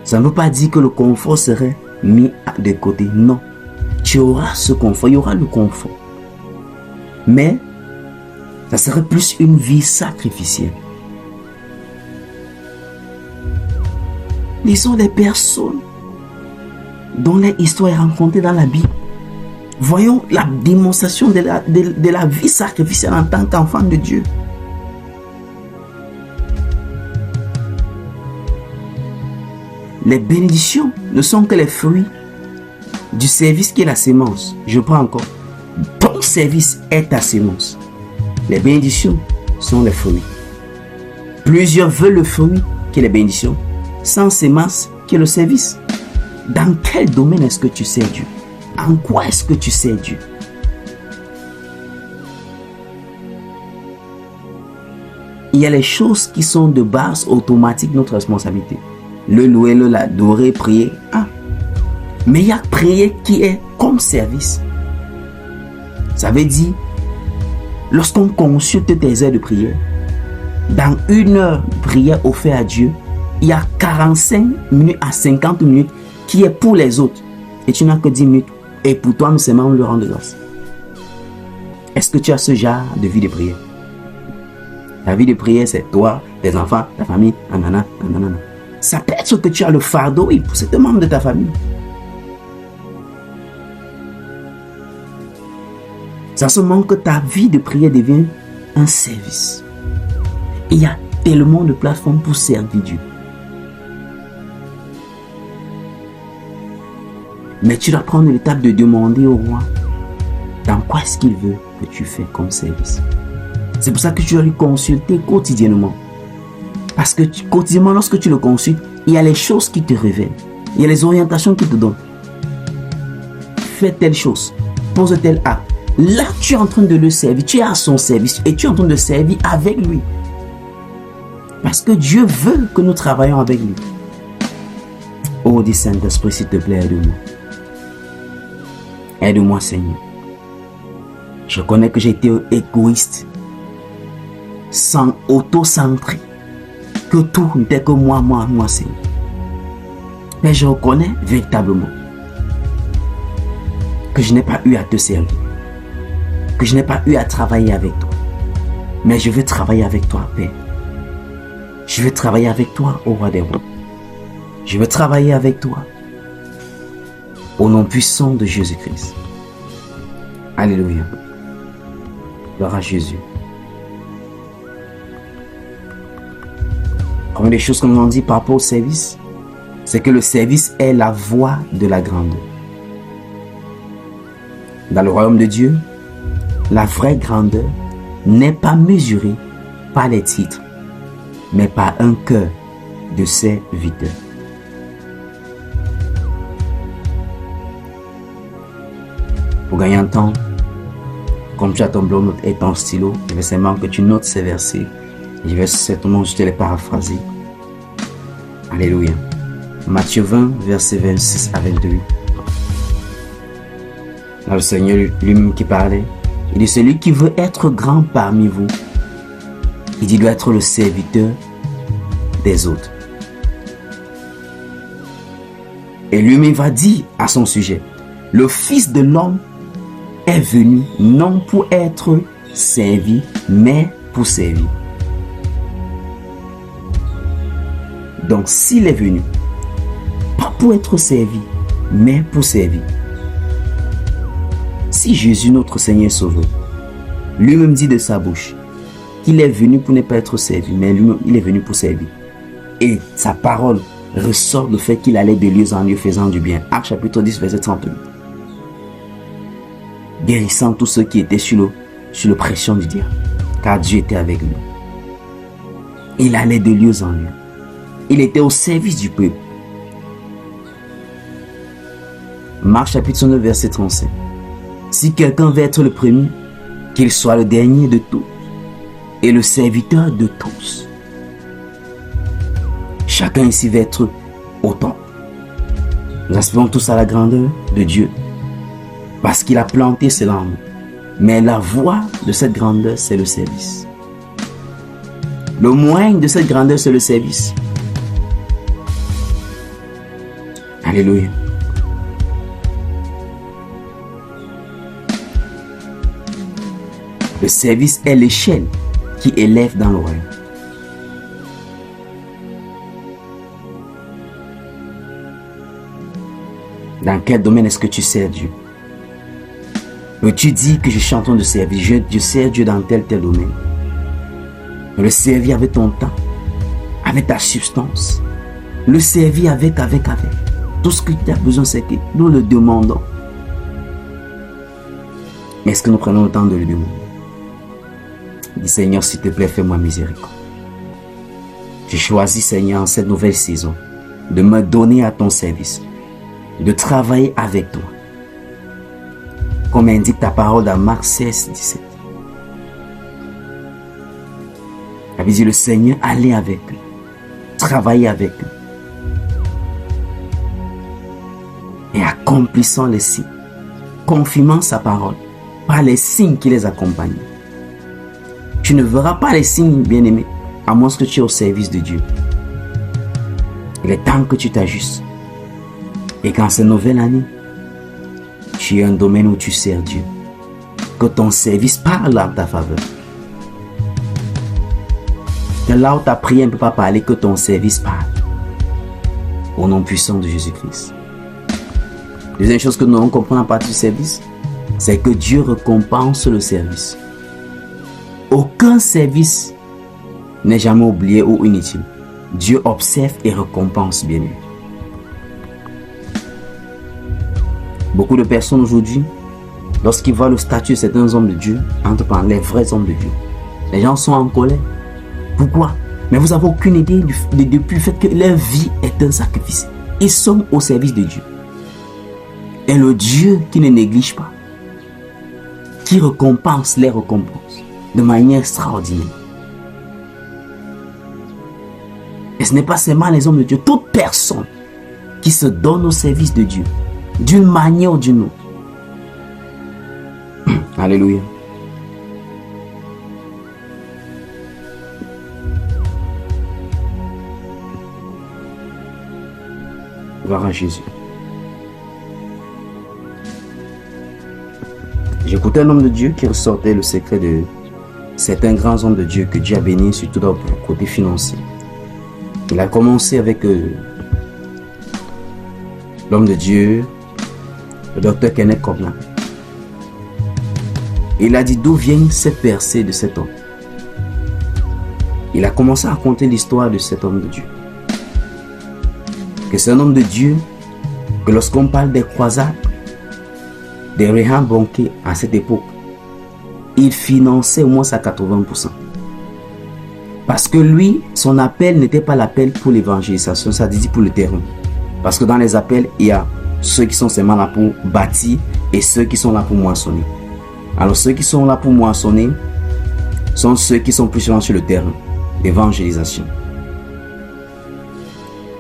Ça ne veut pas dire que le confort serait mis de côté. Non. Tu auras ce confort, il y aura le confort. Mais ça serait plus une vie sacrificielle. Lisons les personnes dont l'histoire est racontée dans la Bible. Voyons la démonstration de la vie sacrificielle en tant qu'enfant de Dieu. Les bénédictions ne sont que les fruits du service qui est la sémence. Je prends encore. Ton service est ta sémence. Les bénédictions sont les fruits. Plusieurs veulent le fruit qui est les bénédictions, sans sémence qui est le service. Dans quel domaine est-ce que tu sers Dieu? En quoi est-ce que tu sers Dieu? Il y a les choses qui sont de base automatique notre responsabilité. Le louer, le l'adorer, prier. Ah. Mais il y a prier qui est comme service. Ça veut dire, lorsqu'on consulte tes heures de prière, dans une heure de prière offerte à Dieu, il y a 45 minutes à 50 minutes qui est pour les autres. Et tu n'as que 10 minutes. Et pour toi, c'est même le rang de grâce. Est-ce que tu as ce genre de vie de prière? La vie de prière, c'est toi, tes enfants, ta famille, nanana, nanana. Ça peut être que tu as le fardeau, oui, pour cet membre de ta famille. Ça se montre que ta vie de prière devient un service. Il y a tellement de plateformes pour servir Dieu. Mais tu dois prendre l'étape de demander au roi dans quoi est-ce qu'il veut que tu fais comme service. C'est pour ça que tu dois lui consulter quotidiennement. Parce que quotidiennement, lorsque tu le consultes, il y a les choses qui te révèlent. Il y a les orientations qu'il te donne. Fais telle chose. Pose tel acte. Là, tu es en train de le servir. Tu es à son service et tu es en train de servir avec lui. Parce que Dieu veut que nous travaillions avec lui. Oh, dis Saint-Esprit, s'il te plaît, aide-moi. Aide-moi, Seigneur. Je connais que j'ai été égoïste, sans auto-centré, que tout n'était que moi, Seigneur. Mais je reconnais véritablement que je n'ai pas eu à te servir, que je n'ai pas eu à travailler avec toi. Mais je veux travailler avec toi, Père. Je veux travailler avec toi, ô roi des rois. Je veux travailler avec toi. Au nom puissant de Jésus-Christ. Alléluia. Gloire à Jésus. Première des choses que nous avons dit par rapport au service, c'est que le service est la voie de la grandeur. Dans le royaume de Dieu, la vraie grandeur n'est pas mesurée par les titres, mais par un cœur de serviteur. Pour gagner un temps, comme tu as ton bloc et ton stylo, je vais seulement que tu notes ces versets. Je vais certainement juste les paraphraser. Alléluia. Matthieu 20, versets 26 à 28. Là, le Seigneur lui-même qui parlait, il dit: celui qui veut être grand parmi vous, il dit, doit être le serviteur des autres. Et lui-même va dire à son sujet: le Fils de l'homme est venu non pour être servi, mais pour servir. Donc, s'il est venu, pas pour être servi, mais pour servir. Si Jésus, notre Seigneur Sauveur, lui-même dit de sa bouche qu'il est venu pour ne pas être servi, mais lui-même, il est venu pour servir. Et sa parole ressort le fait qu'il allait de lieu en lieu faisant du bien. Actes chapitre 10, verset 38. Guérissant tous ceux qui étaient sur le pression du diable, car Dieu était avec lui. Il allait de lieu en lieu. Il était au service du peuple. Marc chapitre 9, verset 35. Si quelqu'un veut être le premier, qu'il soit le dernier de tous et le serviteur de tous. Chacun ici veut être autant. Nous aspirons tous à la grandeur de Dieu, parce qu'il a planté cela en nous. Mais la voie de cette grandeur, c'est le service. Le moyen de cette grandeur, c'est le service. Alléluia. Le service est l'échelle qui élève dans le royaume. Dans quel domaine est-ce que tu sers Dieu? Tu dis que je suis en train de servir. Je sers Dieu dans tel domaine. Le servir avec ton temps, avec ta substance. Le servir avec. Tout ce que tu as besoin, c'est que nous le demandons. Mais est-ce que nous prenons le temps de le demander? Dis Seigneur, s'il te plaît, fais-moi miséricorde. J'ai choisi, Seigneur, en cette nouvelle saison, de me donner à ton service, de travailler avec toi. Comme indique ta parole dans Marc 16, 17. Ça veut dire le Seigneur allait avec eux, travailler avec eux. Et accomplissant les signes, confirmant sa parole par les signes qui les accompagnent. Tu ne verras pas les signes, bien-aimés, à moins que tu es au service de Dieu. Il est temps que tu t'ajustes. Et qu'en cette nouvelle année, tu es un domaine où tu sers Dieu. Que ton service parle en ta faveur. Que là où ta prière ne peut pas parler, que ton service parle. Au nom puissant de Jésus-Christ. Deuxième chose que nous devons comprendre à partir du service, c'est que Dieu récompense le service. Aucun service n'est jamais oublié ou inutile. Dieu observe et récompense bien. Beaucoup de personnes aujourd'hui, lorsqu'ils voient le statut de certains hommes de Dieu, entre parenthèses, les vrais hommes de Dieu, les gens sont en colère. Pourquoi? Mais vous n'avez aucune idée depuis le fait que leur vie est un sacrifice. Ils sont au service de Dieu. Et le Dieu qui ne néglige pas, qui récompense les récompenses de manière extraordinaire. Et ce n'est pas seulement les hommes de Dieu, toute personne qui se donne au service de Dieu, d'une manière ou d'une autre. Alléluia. Gloire à Jésus. J'écoutais un homme de Dieu qui ressortait le secret de certains grands hommes de Dieu que Dieu a bénis, surtout dans le côté financier. Il a commencé avec l'homme de Dieu, le docteur Kenneth Copeland. Il a dit d'où vient cette percée de cet homme. Il a commencé à raconter l'histoire de cet homme de Dieu. Que c'est un homme de Dieu que lorsqu'on parle des croisades, des Reinhard Bonnke à cette époque, il finançait au moins à 80%. Parce que lui, son appel n'était pas l'appel pour l'évangélisation, ça dit pour le terrain. Parce que dans les appels, il y a ceux qui sont seulement là pour bâtir et ceux qui sont là pour moissonner. Alors ceux qui sont là pour moissonner sont ceux qui sont plus souvent sur le terrain, l'évangélisation.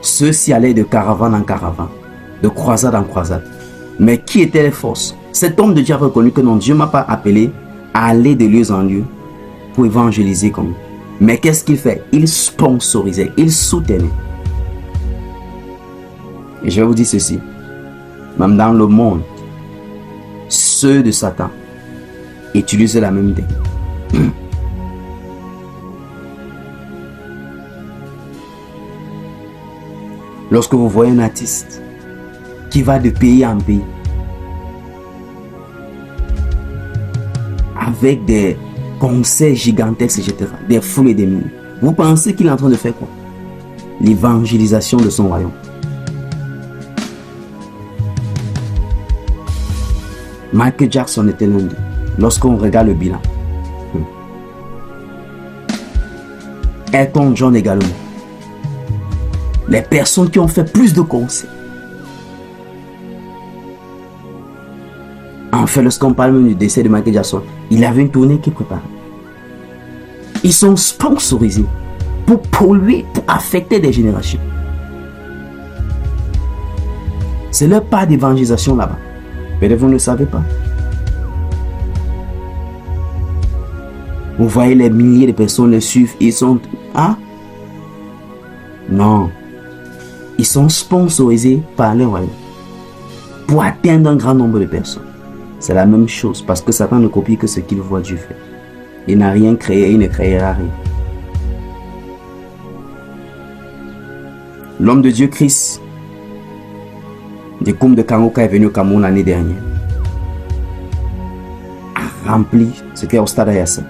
Ceux-ci allaient de caravane en caravane, de croisade en croisade. Mais qui étaient les forces? Cet homme de Dieu a reconnu que non, Dieu ne m'a pas appelé à aller de lieu en lieu pour évangéliser comme lui. Mais qu'est-ce qu'il fait? Il sponsorisait, il soutenait. Et je vais vous dire ceci, même dans le monde, ceux de Satan utilisent la même idée. Lorsque vous voyez un artiste qui va de pays en pays avec des concerts gigantesques, etc., des foules et des milliers, vous pensez qu'il est en train de faire quoi? L'évangélisation de son royaume. Michael Jackson était l'un d'eux. Lorsqu'on regarde le bilan. Elton John également. Les personnes qui ont fait plus de concerts. En fait, lorsqu'on parle même du décès de Michael Jackson, il avait une tournée qui prépare. Ils sont sponsorisés pour polluer, pour affecter des générations. C'est leur part d'évangélisation là-bas. Mais vous ne le savez pas. Vous voyez les milliers de personnes les suivent. Ils sont... Ah? Non. Ils sont sponsorisés par le royaume pour atteindre un grand nombre de personnes. C'est la même chose parce que Satan ne copie que ce qu'il voit Dieu faire. Il n'a rien créé et il ne créera rien. L'homme de Dieu, Christ, du Koum de Kangoka est venu au Cameroun l'année dernière. A rempli, c'était au stade Ayassa.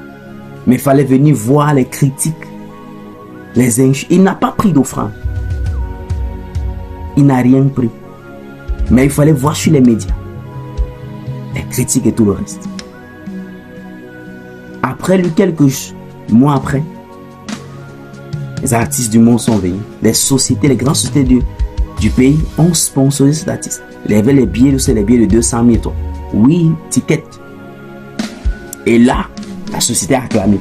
Mais il fallait venir voir les critiques, les injures. Il n'a pas pris d'offrande. Il n'a rien pris. Mais il fallait voir sur les médias, les critiques et tout le reste. Après lui, quelques mois après, les artistes du monde sont venus. Les sociétés, les grandes sociétés du pays ont sponsorisé cet artiste. Il avait les billets de 200 000 toi. Oui, ticket. Et là, la société a acclamé.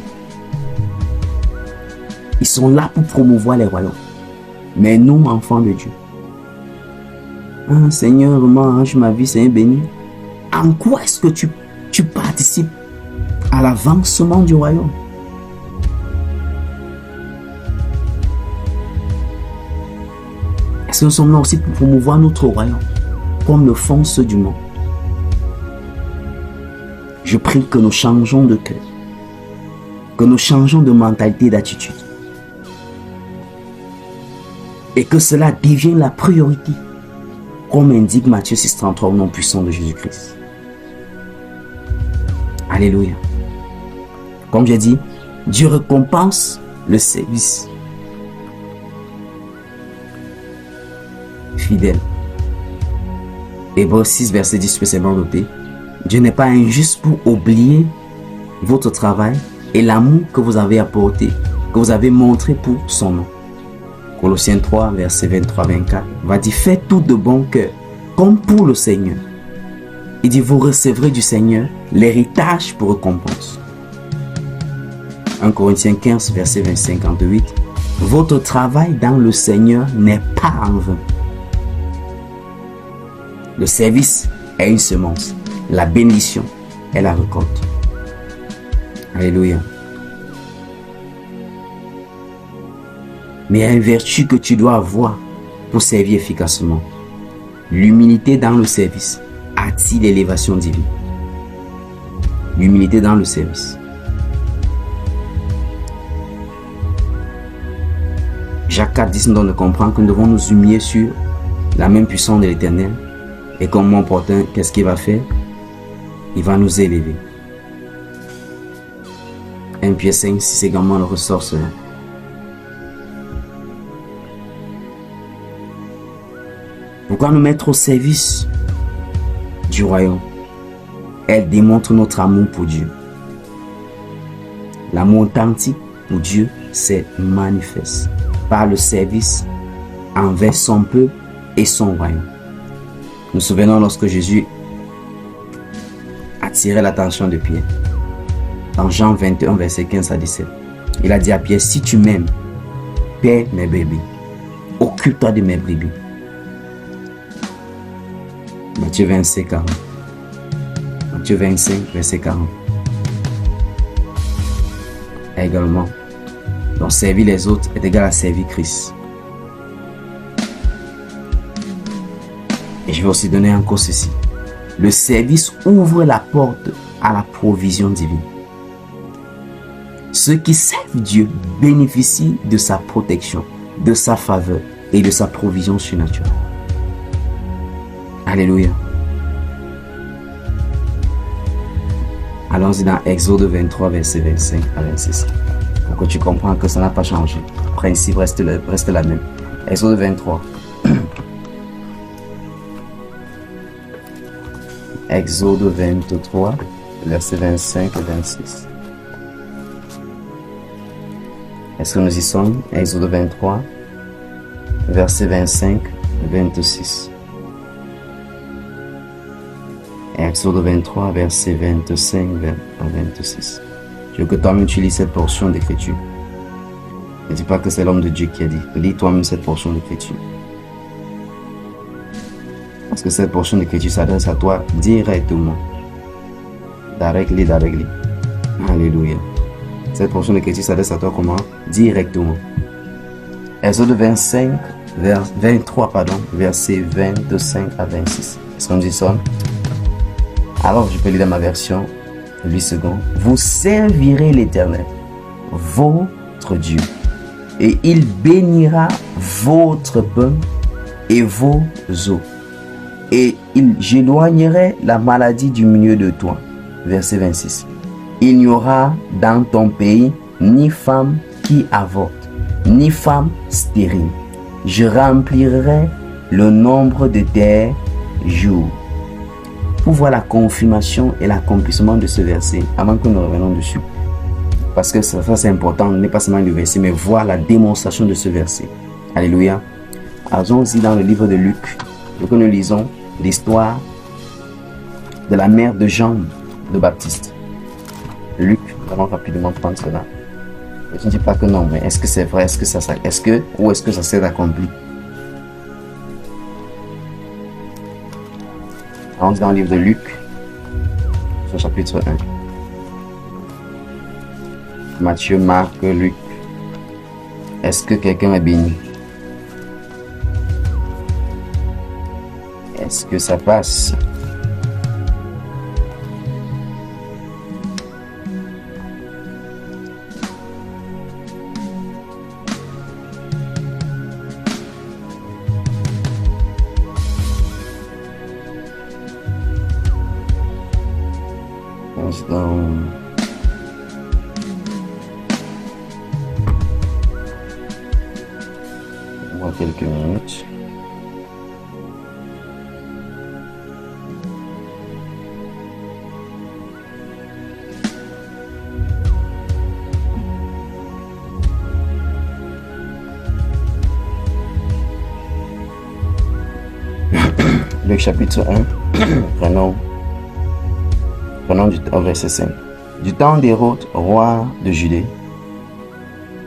Ils sont là pour promouvoir les royaumes. Mais nous, enfants de Dieu, ah, Seigneur, vraiment, arrange ma vie, Seigneur béni. En quoi est-ce que tu participes à l'avancement du royaume? Est-ce que nous sommes là aussi pour promouvoir notre royaume, comme le font ceux du monde? Je prie que nous changeons de cœur, que nous changeons de mentalité et d'attitude, et que cela devienne la priorité, comme indique Matthieu 6,33 au nom puissant de Jésus-Christ. Alléluia. Comme j'ai dit, Dieu récompense le service fidèle. Hébreux 6, verset 10, spécialement noté. Dieu n'est pas injuste pour oublier votre travail et l'amour que vous avez apporté, que vous avez montré pour son nom. Colossiens 3, verset 23-24, va dire, faites tout de bon cœur, comme pour le Seigneur. Il dit, vous recevrez du Seigneur l'héritage pour récompense. 1 Corinthiens 15, verset 25-58, votre travail dans le Seigneur n'est pas en vain. Le service est une semence. La bénédiction est la récolte. Alléluia. Mais il y a une vertu que tu dois avoir pour servir efficacement. L'humilité dans le service attire l'élévation divine. L'humilité dans le service. Jacques 4, 10 nous donne de comprendre que nous devons nous humilier sur la même puissance de l'Éternel. Et comme mon porteur, qu'est-ce qu'il va faire? Il va nous élever. 1 Pierre 5, 6 également le ressort cela. Pourquoi nous mettre au service du royaume? Elle démontre notre amour pour Dieu. L'amour authentique pour Dieu s'est manifeste par le service envers son peuple et son royaume. Nous nous souvenons lorsque Jésus attirait l'attention de Pierre. Dans Jean 21, verset 15 à 17. Il a dit à Pierre, si tu m'aimes, paie mes brebis. Occupe-toi de mes brebis. Matthieu 25, 40. Matthieu 25, verset 40. Et également, donc servir les autres est égal à servir Christ. Et je vais aussi donner encore ceci. Le service ouvre la porte à la provision divine. Ceux qui servent Dieu bénéficient de sa protection, de sa faveur et de sa provision surnaturelle. Alléluia. Allons-y dans Exode 23, verset 25 à 26. Pour que tu comprennes que ça n'a pas changé. Le principe reste la même. Exode 23. Exode 23, verset 25 et 26. Est-ce que nous y sommes? Exode 23, verset 25 et 26. Exode 23, verset 25 à 26. Je veux que toi-même tu lis cette portion d'écriture. Ne dis pas que c'est l'homme de Dieu qui a dit. Lis toi-même cette portion d'écriture. Parce que cette portion d'écriture s'adresse à toi directement. Directly. Alléluia. Cette portion d'écriture s'adresse à toi comment? Directement. Exode 23, verset 25 à 26. Est-ce qu'on dit ça? Alors, je peux lire dans ma version, 8 secondes. Vous servirez l'Éternel, votre Dieu, et il bénira votre pain et vos eaux. Et j'éloignerai la maladie du milieu de toi. Verset 26. Il n'y aura dans ton pays ni femme qui avorte, ni femme stérile. Je remplirai le nombre de tes jours. Pour voir la confirmation et l'accomplissement de ce verset, avant que nous revenions dessus. Parce que ça c'est important, n'est pas seulement le verset, mais voir la démonstration de ce verset. Alléluia. Allons-y dans le livre de Luc, que nous lisons l'histoire de la mère de Jean le Baptiste. Luc, nous allons rapidement prendre cela. Je ne dis pas que non, mais est-ce que c'est vrai, ou est-ce que ça s'est accompli? On est dans le livre de Luc, au chapitre 1. Matthieu, Marc, Luc. Est-ce que quelqu'un est béni? Est-ce que ça passe? Quelques minutes. Luc chapitre 1, prenons au verset 5. Du temps d'Hérode, roi de Judée,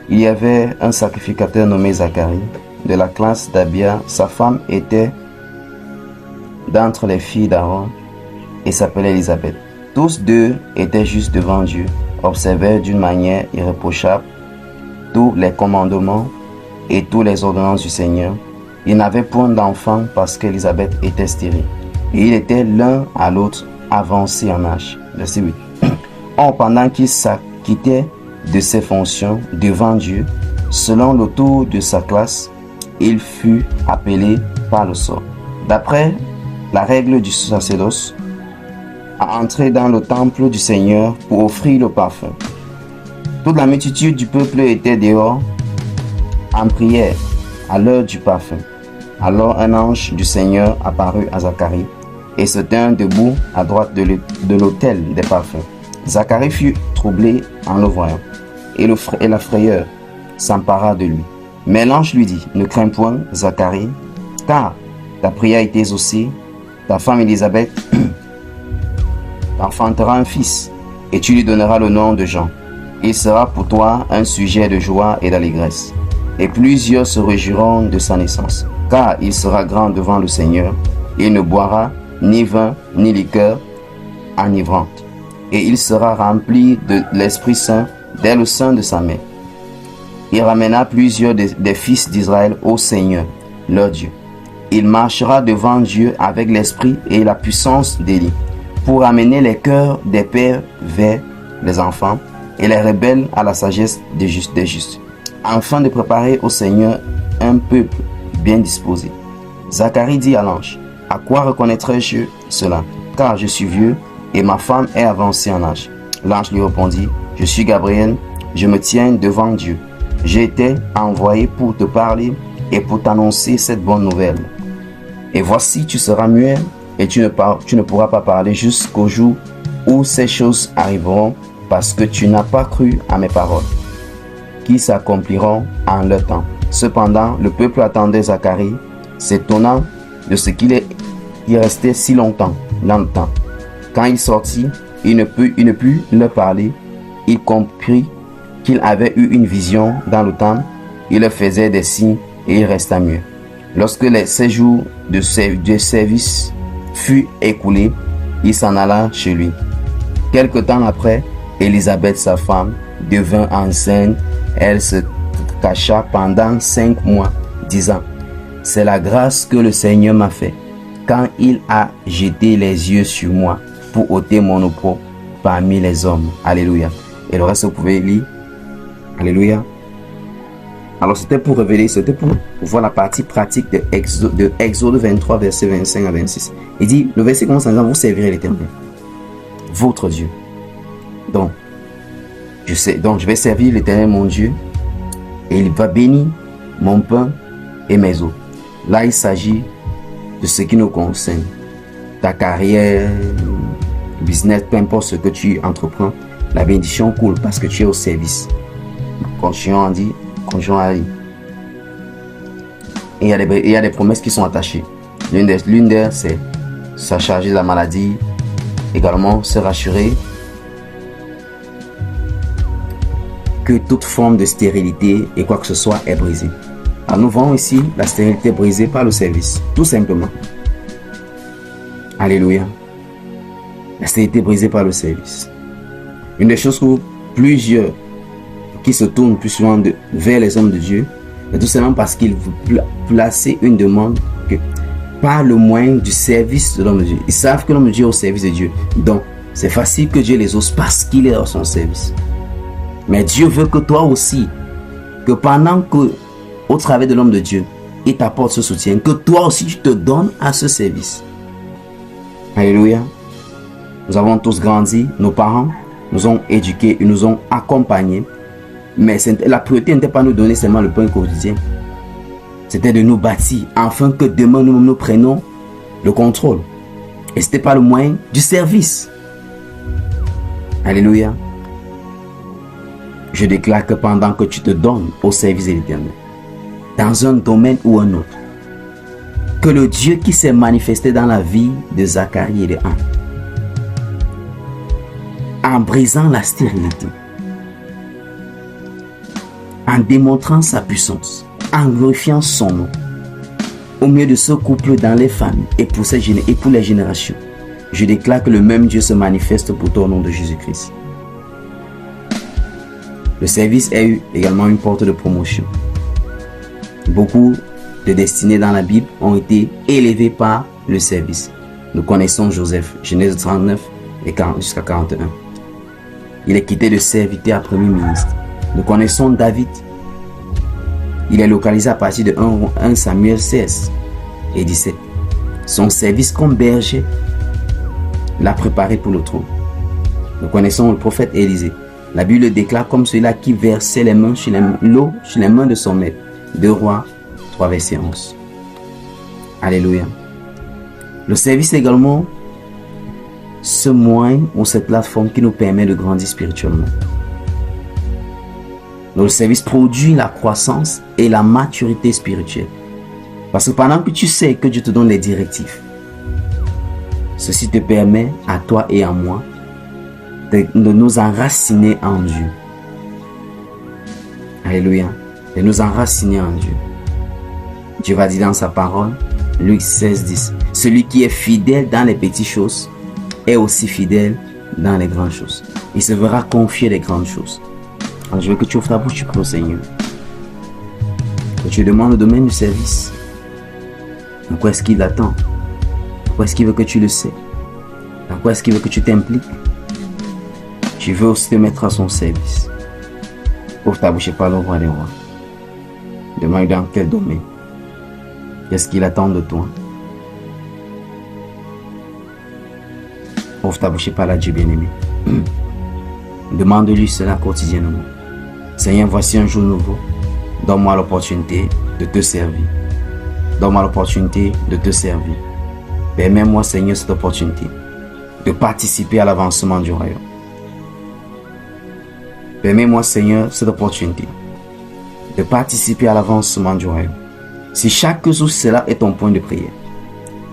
il y avait un sacrificateur nommé Zacharie, de la classe d'Abia. Sa femme était d'entre les filles d'Aaron et s'appelait Élisabeth. Tous deux étaient justes devant Dieu, observaient d'une manière irréprochable tous les commandements et toutes les ordonnances du Seigneur. Ils n'avaient point d'enfant parce qu'Élisabeth était stérile. Et ils étaient l'un à l'autre avancés en âge. Verset 8. Or, pendant qu'il s'acquittait de ses fonctions devant Dieu, selon le tour de sa classe, il fut appelé par le sort, d'après la règle du sacerdoce, à entrer dans le temple du Seigneur pour offrir le parfum. Toute la multitude du peuple était dehors en prière à l'heure du parfum. Alors un ange du Seigneur apparut à Zacharie et se tint debout à droite de l'autel des parfums. Zacharie fut troublé en le voyant, et la frayeur s'empara de lui. Mais l'ange lui dit, ne crains point, Zacharie, car ta prière a été exaucée, ta femme Élisabeth enfantera un fils, et tu lui donneras le nom de Jean. Il sera pour toi un sujet de joie et d'allégresse, et plusieurs se réjouiront de sa naissance, car il sera grand devant le Seigneur. Il ne boira ni vin ni liqueur enivrante, et il sera rempli de l'Esprit Saint dès le sein de sa mère. Il ramena plusieurs des fils d'Israël au Seigneur, leur Dieu. Il marchera devant Dieu avec l'esprit et la puissance d'Élie, pour amener les cœurs des pères vers les enfants et les rebelles à la sagesse des justes, afin de préparer au Seigneur un peuple bien disposé. Zacharie dit à l'ange, à quoi reconnaîtrai-je cela? Car je suis vieux et ma femme est avancée en âge. L'ange lui répondit, je suis Gabriel, je me tiens devant Dieu. J'ai été envoyé pour te parler et pour t'annoncer cette bonne nouvelle. Et voici, tu seras muet et tu ne pourras pas parler jusqu'au jour où ces choses arriveront, parce que tu n'as pas cru à mes paroles, qui s'accompliront en leur temps. Cependant, le peuple attendait Zacharie, s'étonnant de ce qu'il est resté si longtemps dans le temps. Quand il sortit, il ne put leur parler. Il comprit qu'il avait eu une vision dans le temple. Il leur faisait des signes et il resta muet. Lorsque les 16 jours de service furent écoulés, il s'en alla chez lui. Quelque temps après, Élisabeth, sa femme, devint enceinte. Elle se cacha pendant 5 mois, disant, c'est la grâce que le Seigneur m'a fait, quand il a jeté les yeux sur moi pour ôter mon opprobre parmi les hommes. Alléluia. Et le reste, vous pouvez lire. Alléluia. Alors, c'était pour révéler, c'était pour voir la partie pratique de Exode 23, verset 25 à 26. Il dit, le verset commence en disant, vous servirez l'Éternel, votre Dieu. Donc, je vais servir l'Éternel, mon Dieu, et il va bénir mon pain et mes eaux. Là, il s'agit de ce qui nous concerne. Ta carrière, business, peu importe ce que tu entreprends, la bénédiction coule parce que tu es au service. Continuons à dire. Et il y a des promesses qui sont attachées. L'une d'elles, c'est se charger de la maladie. Également, se rassurer que toute forme de stérilité et quoi que ce soit est brisée. Alors nous voyons ici la stérilité brisée par le service, tout simplement. Alléluia. La stérilité brisée par le service. Une des choses que plusieurs qui se tournent plus souvent vers les hommes de Dieu, c'est tout simplement parce qu'ils veulent placer une demande que par le moyen du service de l'homme de Dieu. Ils savent que l'homme de Dieu est au service de Dieu. Donc, c'est facile que Dieu les ose parce qu'il est dans son service. Mais Dieu veut que toi aussi, que pendant que, au travers de l'homme de Dieu, il t'apporte ce soutien, que toi aussi tu te donnes à ce service. Alléluia. Nous avons tous grandi, nos parents nous ont éduqués, ils nous ont accompagnés. Mais la priorité n'était pas nous donner seulement le pain quotidien. C'était de nous bâtir, afin que demain nous prenions le contrôle. Et ce n'était pas le moyen du service. Alléluia. Je déclare que pendant que tu te donnes au service de l'Éternel, dans un domaine ou un autre, que le Dieu qui s'est manifesté dans la vie de Zacharie et de Anne, en brisant la stérilité, en démontrant sa puissance, en glorifiant son nom, au milieu de ce couple dans les familles et pour les générations, je déclare que le même Dieu se manifeste pour toi au nom de Jésus-Christ. Le service est également une porte de promotion. Beaucoup de destinées dans la Bible ont été élevées par le service. Nous connaissons Joseph, Genèse 39 et jusqu'à 41. Il est quitté de serviteur à premier ministre. Nous connaissons David. Il est localisé à partir de 1 Samuel 16 et 17. Son service comme berger l'a préparé pour le trône. Nous connaissons le prophète Élisée. La Bible le déclare comme celui-là qui versait l'eau sur les mains de son maître. 2 Rois 3 verset 11. Alléluia. Le service est également ce moyen ou cette plateforme qui nous permet de grandir spirituellement. Donc, le service produit la croissance et la maturité spirituelle. Parce que pendant que tu sais que Dieu te donne les directives, ceci te permet à toi et à moi de nous enraciner en Dieu. Alléluia. De nous enraciner en Dieu. Dieu va dire dans sa parole, Luc 16, 10, celui qui est fidèle dans les petites choses est aussi fidèle dans les grandes choses. Il se verra confier les grandes choses. Alors, je veux que tu ouvres ta bouche, tu pries au Seigneur. Que tu demandes le domaine du service. En quoi est-ce qu'il attend? En quoi est-ce qu'il veut que tu le sais? En quoi est-ce qu'il veut que tu t'impliques? Tu veux aussi te mettre à son service. Ouvre ta bouche et parle au roi des rois. Demande dans quel domaine. Qu'est-ce qu'il attend de toi? Ouvre ta bouche et parle à Dieu bien-aimé. Demande-lui cela quotidiennement. Seigneur, voici un jour nouveau. Donne-moi l'opportunité de te servir. Donne-moi l'opportunité de te servir. Permets-moi, Seigneur, cette opportunité de participer à l'avancement du royaume. Permets-moi, Seigneur, cette opportunité de participer à l'avancement du royaume. Si chaque jour cela est ton point de prière,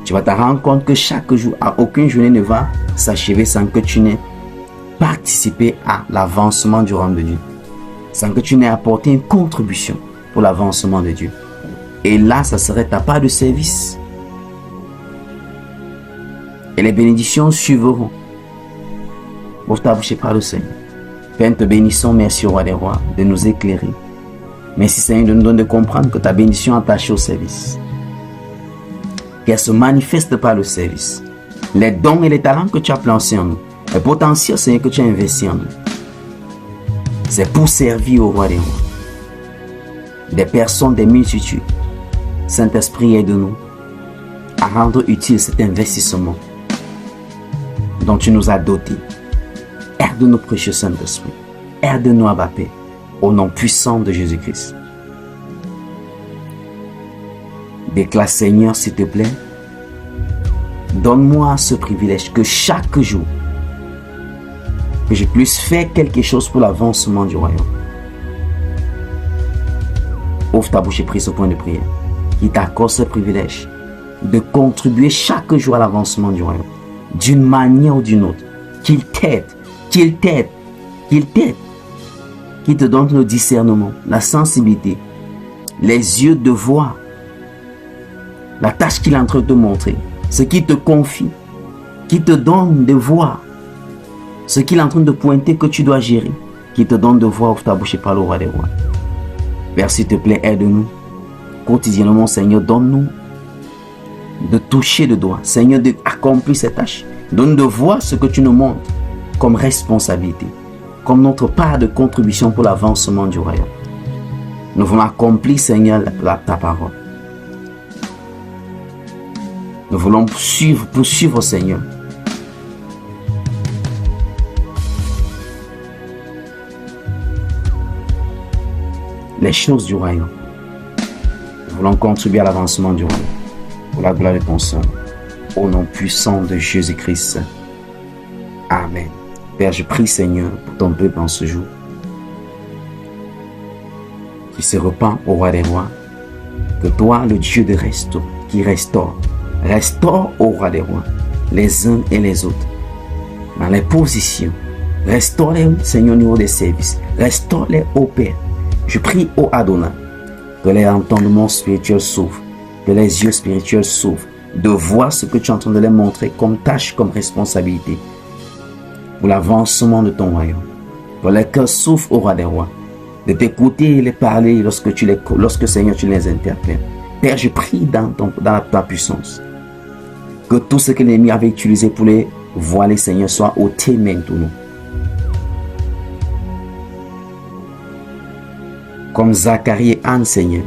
tu vas te rendre compte que chaque jour, aucune journée ne va s'achever sans que tu n'aies participé à l'avancement du royaume de Dieu, sans que tu n'aies apporté une contribution pour l'avancement de Dieu. Et là, ça serait ta part de service. Et les bénédictions suivront. Pour ta bouche par le Seigneur. Père, nous te bénissons, merci au roi des rois de nous éclairer. Merci Seigneur de nous donner de comprendre que ta bénédiction est attachée au service. Qu'elle se manifeste par le service. Les dons et les talents que tu as placés en nous, le potentiel Seigneur que tu as investi en nous, c'est pour servir au roi des rois. Des personnes, des multitudes. Saint-Esprit, aide-nous à rendre utile cet investissement dont tu nous as dotés. Aide-nous, précieux Saint-Esprit. Aide-nous à Père, au nom puissant de Jésus-Christ. Déclare, Seigneur, s'il te plaît, donne-moi ce privilège que chaque jour, que je puisse faire quelque chose pour l'avancement du royaume. Ouvre ta bouche et prie ce point de prière. Qui t'accorde ce privilège de contribuer chaque jour à l'avancement du royaume, d'une manière ou d'une autre. Qu'il t'aide, qu'il t'aide, qu'il t'aide, qu'il te donne le discernement, la sensibilité, les yeux de voir, la tâche qu'il est en train de te montrer, ce qu'il te confie, qui te donne de voir, ce qu'il est en train de pointer que tu dois gérer, qui te donne de voir, ouvre ta bouche et parle au roi des rois. Père, s'il te plaît, aide-nous. Quotidiennement, Seigneur, donne-nous de toucher de doigts. Seigneur, d'accomplir cette tâche. Donne de voir ce que tu nous montres comme responsabilité, comme notre part de contribution pour l'avancement du royaume. Nous voulons accomplir, Seigneur, ta parole. Nous voulons poursuivre, Seigneur, les choses du royaume. Nous voulons contribuer à l'avancement du royaume. Pour la gloire de ton Saint. Au nom puissant de Jésus-Christ. Amen. Père, je prie, Seigneur, pour ton peuple en ce jour, qui se repent au roi des rois, que toi, le Dieu de restaure, qui restaure au roi des rois, les uns et les autres, dans les positions. Restaure-les, Seigneur, au niveau des services. Restaure-les au Père. Je prie au Adonai, que les entendements spirituels s'ouvrent, que les yeux spirituels s'ouvrent, de voir ce que tu es en train de les montrer comme tâche, comme responsabilité, pour l'avancement de ton royaume. Que les cœurs s'ouvrent au roi des rois, de t'écouter et les parler lorsque Seigneur, tu les interpelles. Père, je prie dans ta puissance, que tout ce que l'ennemi avait utilisé pour les voiler, Seigneur, soit ôté maintenant. Comme Zacharie et Anne, Seigneur,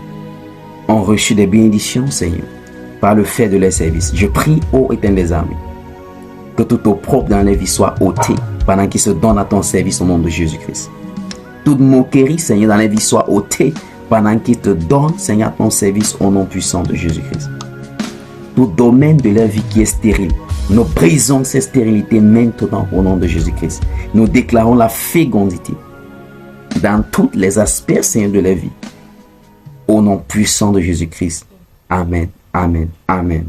ont reçu des bénédictions, Seigneur, par le fait de leur service. Je prie, ô Éternel des armées, que tout opprobre dans les vies soit ôté pendant qu'ils se donnent à ton service au nom de Jésus-Christ. Toute moquerie, Seigneur, dans les vies soit ôtée pendant qu'ils te donnent, Seigneur, à ton service au nom puissant de Jésus-Christ. Tout domaine de leur vie qui est stérile, nous brisons cette stérilité maintenant au nom de Jésus-Christ. Nous déclarons la fécondité dans tous les aspects, Seigneur, de la vie. Au nom puissant de Jésus-Christ. Amen. Amen. Amen.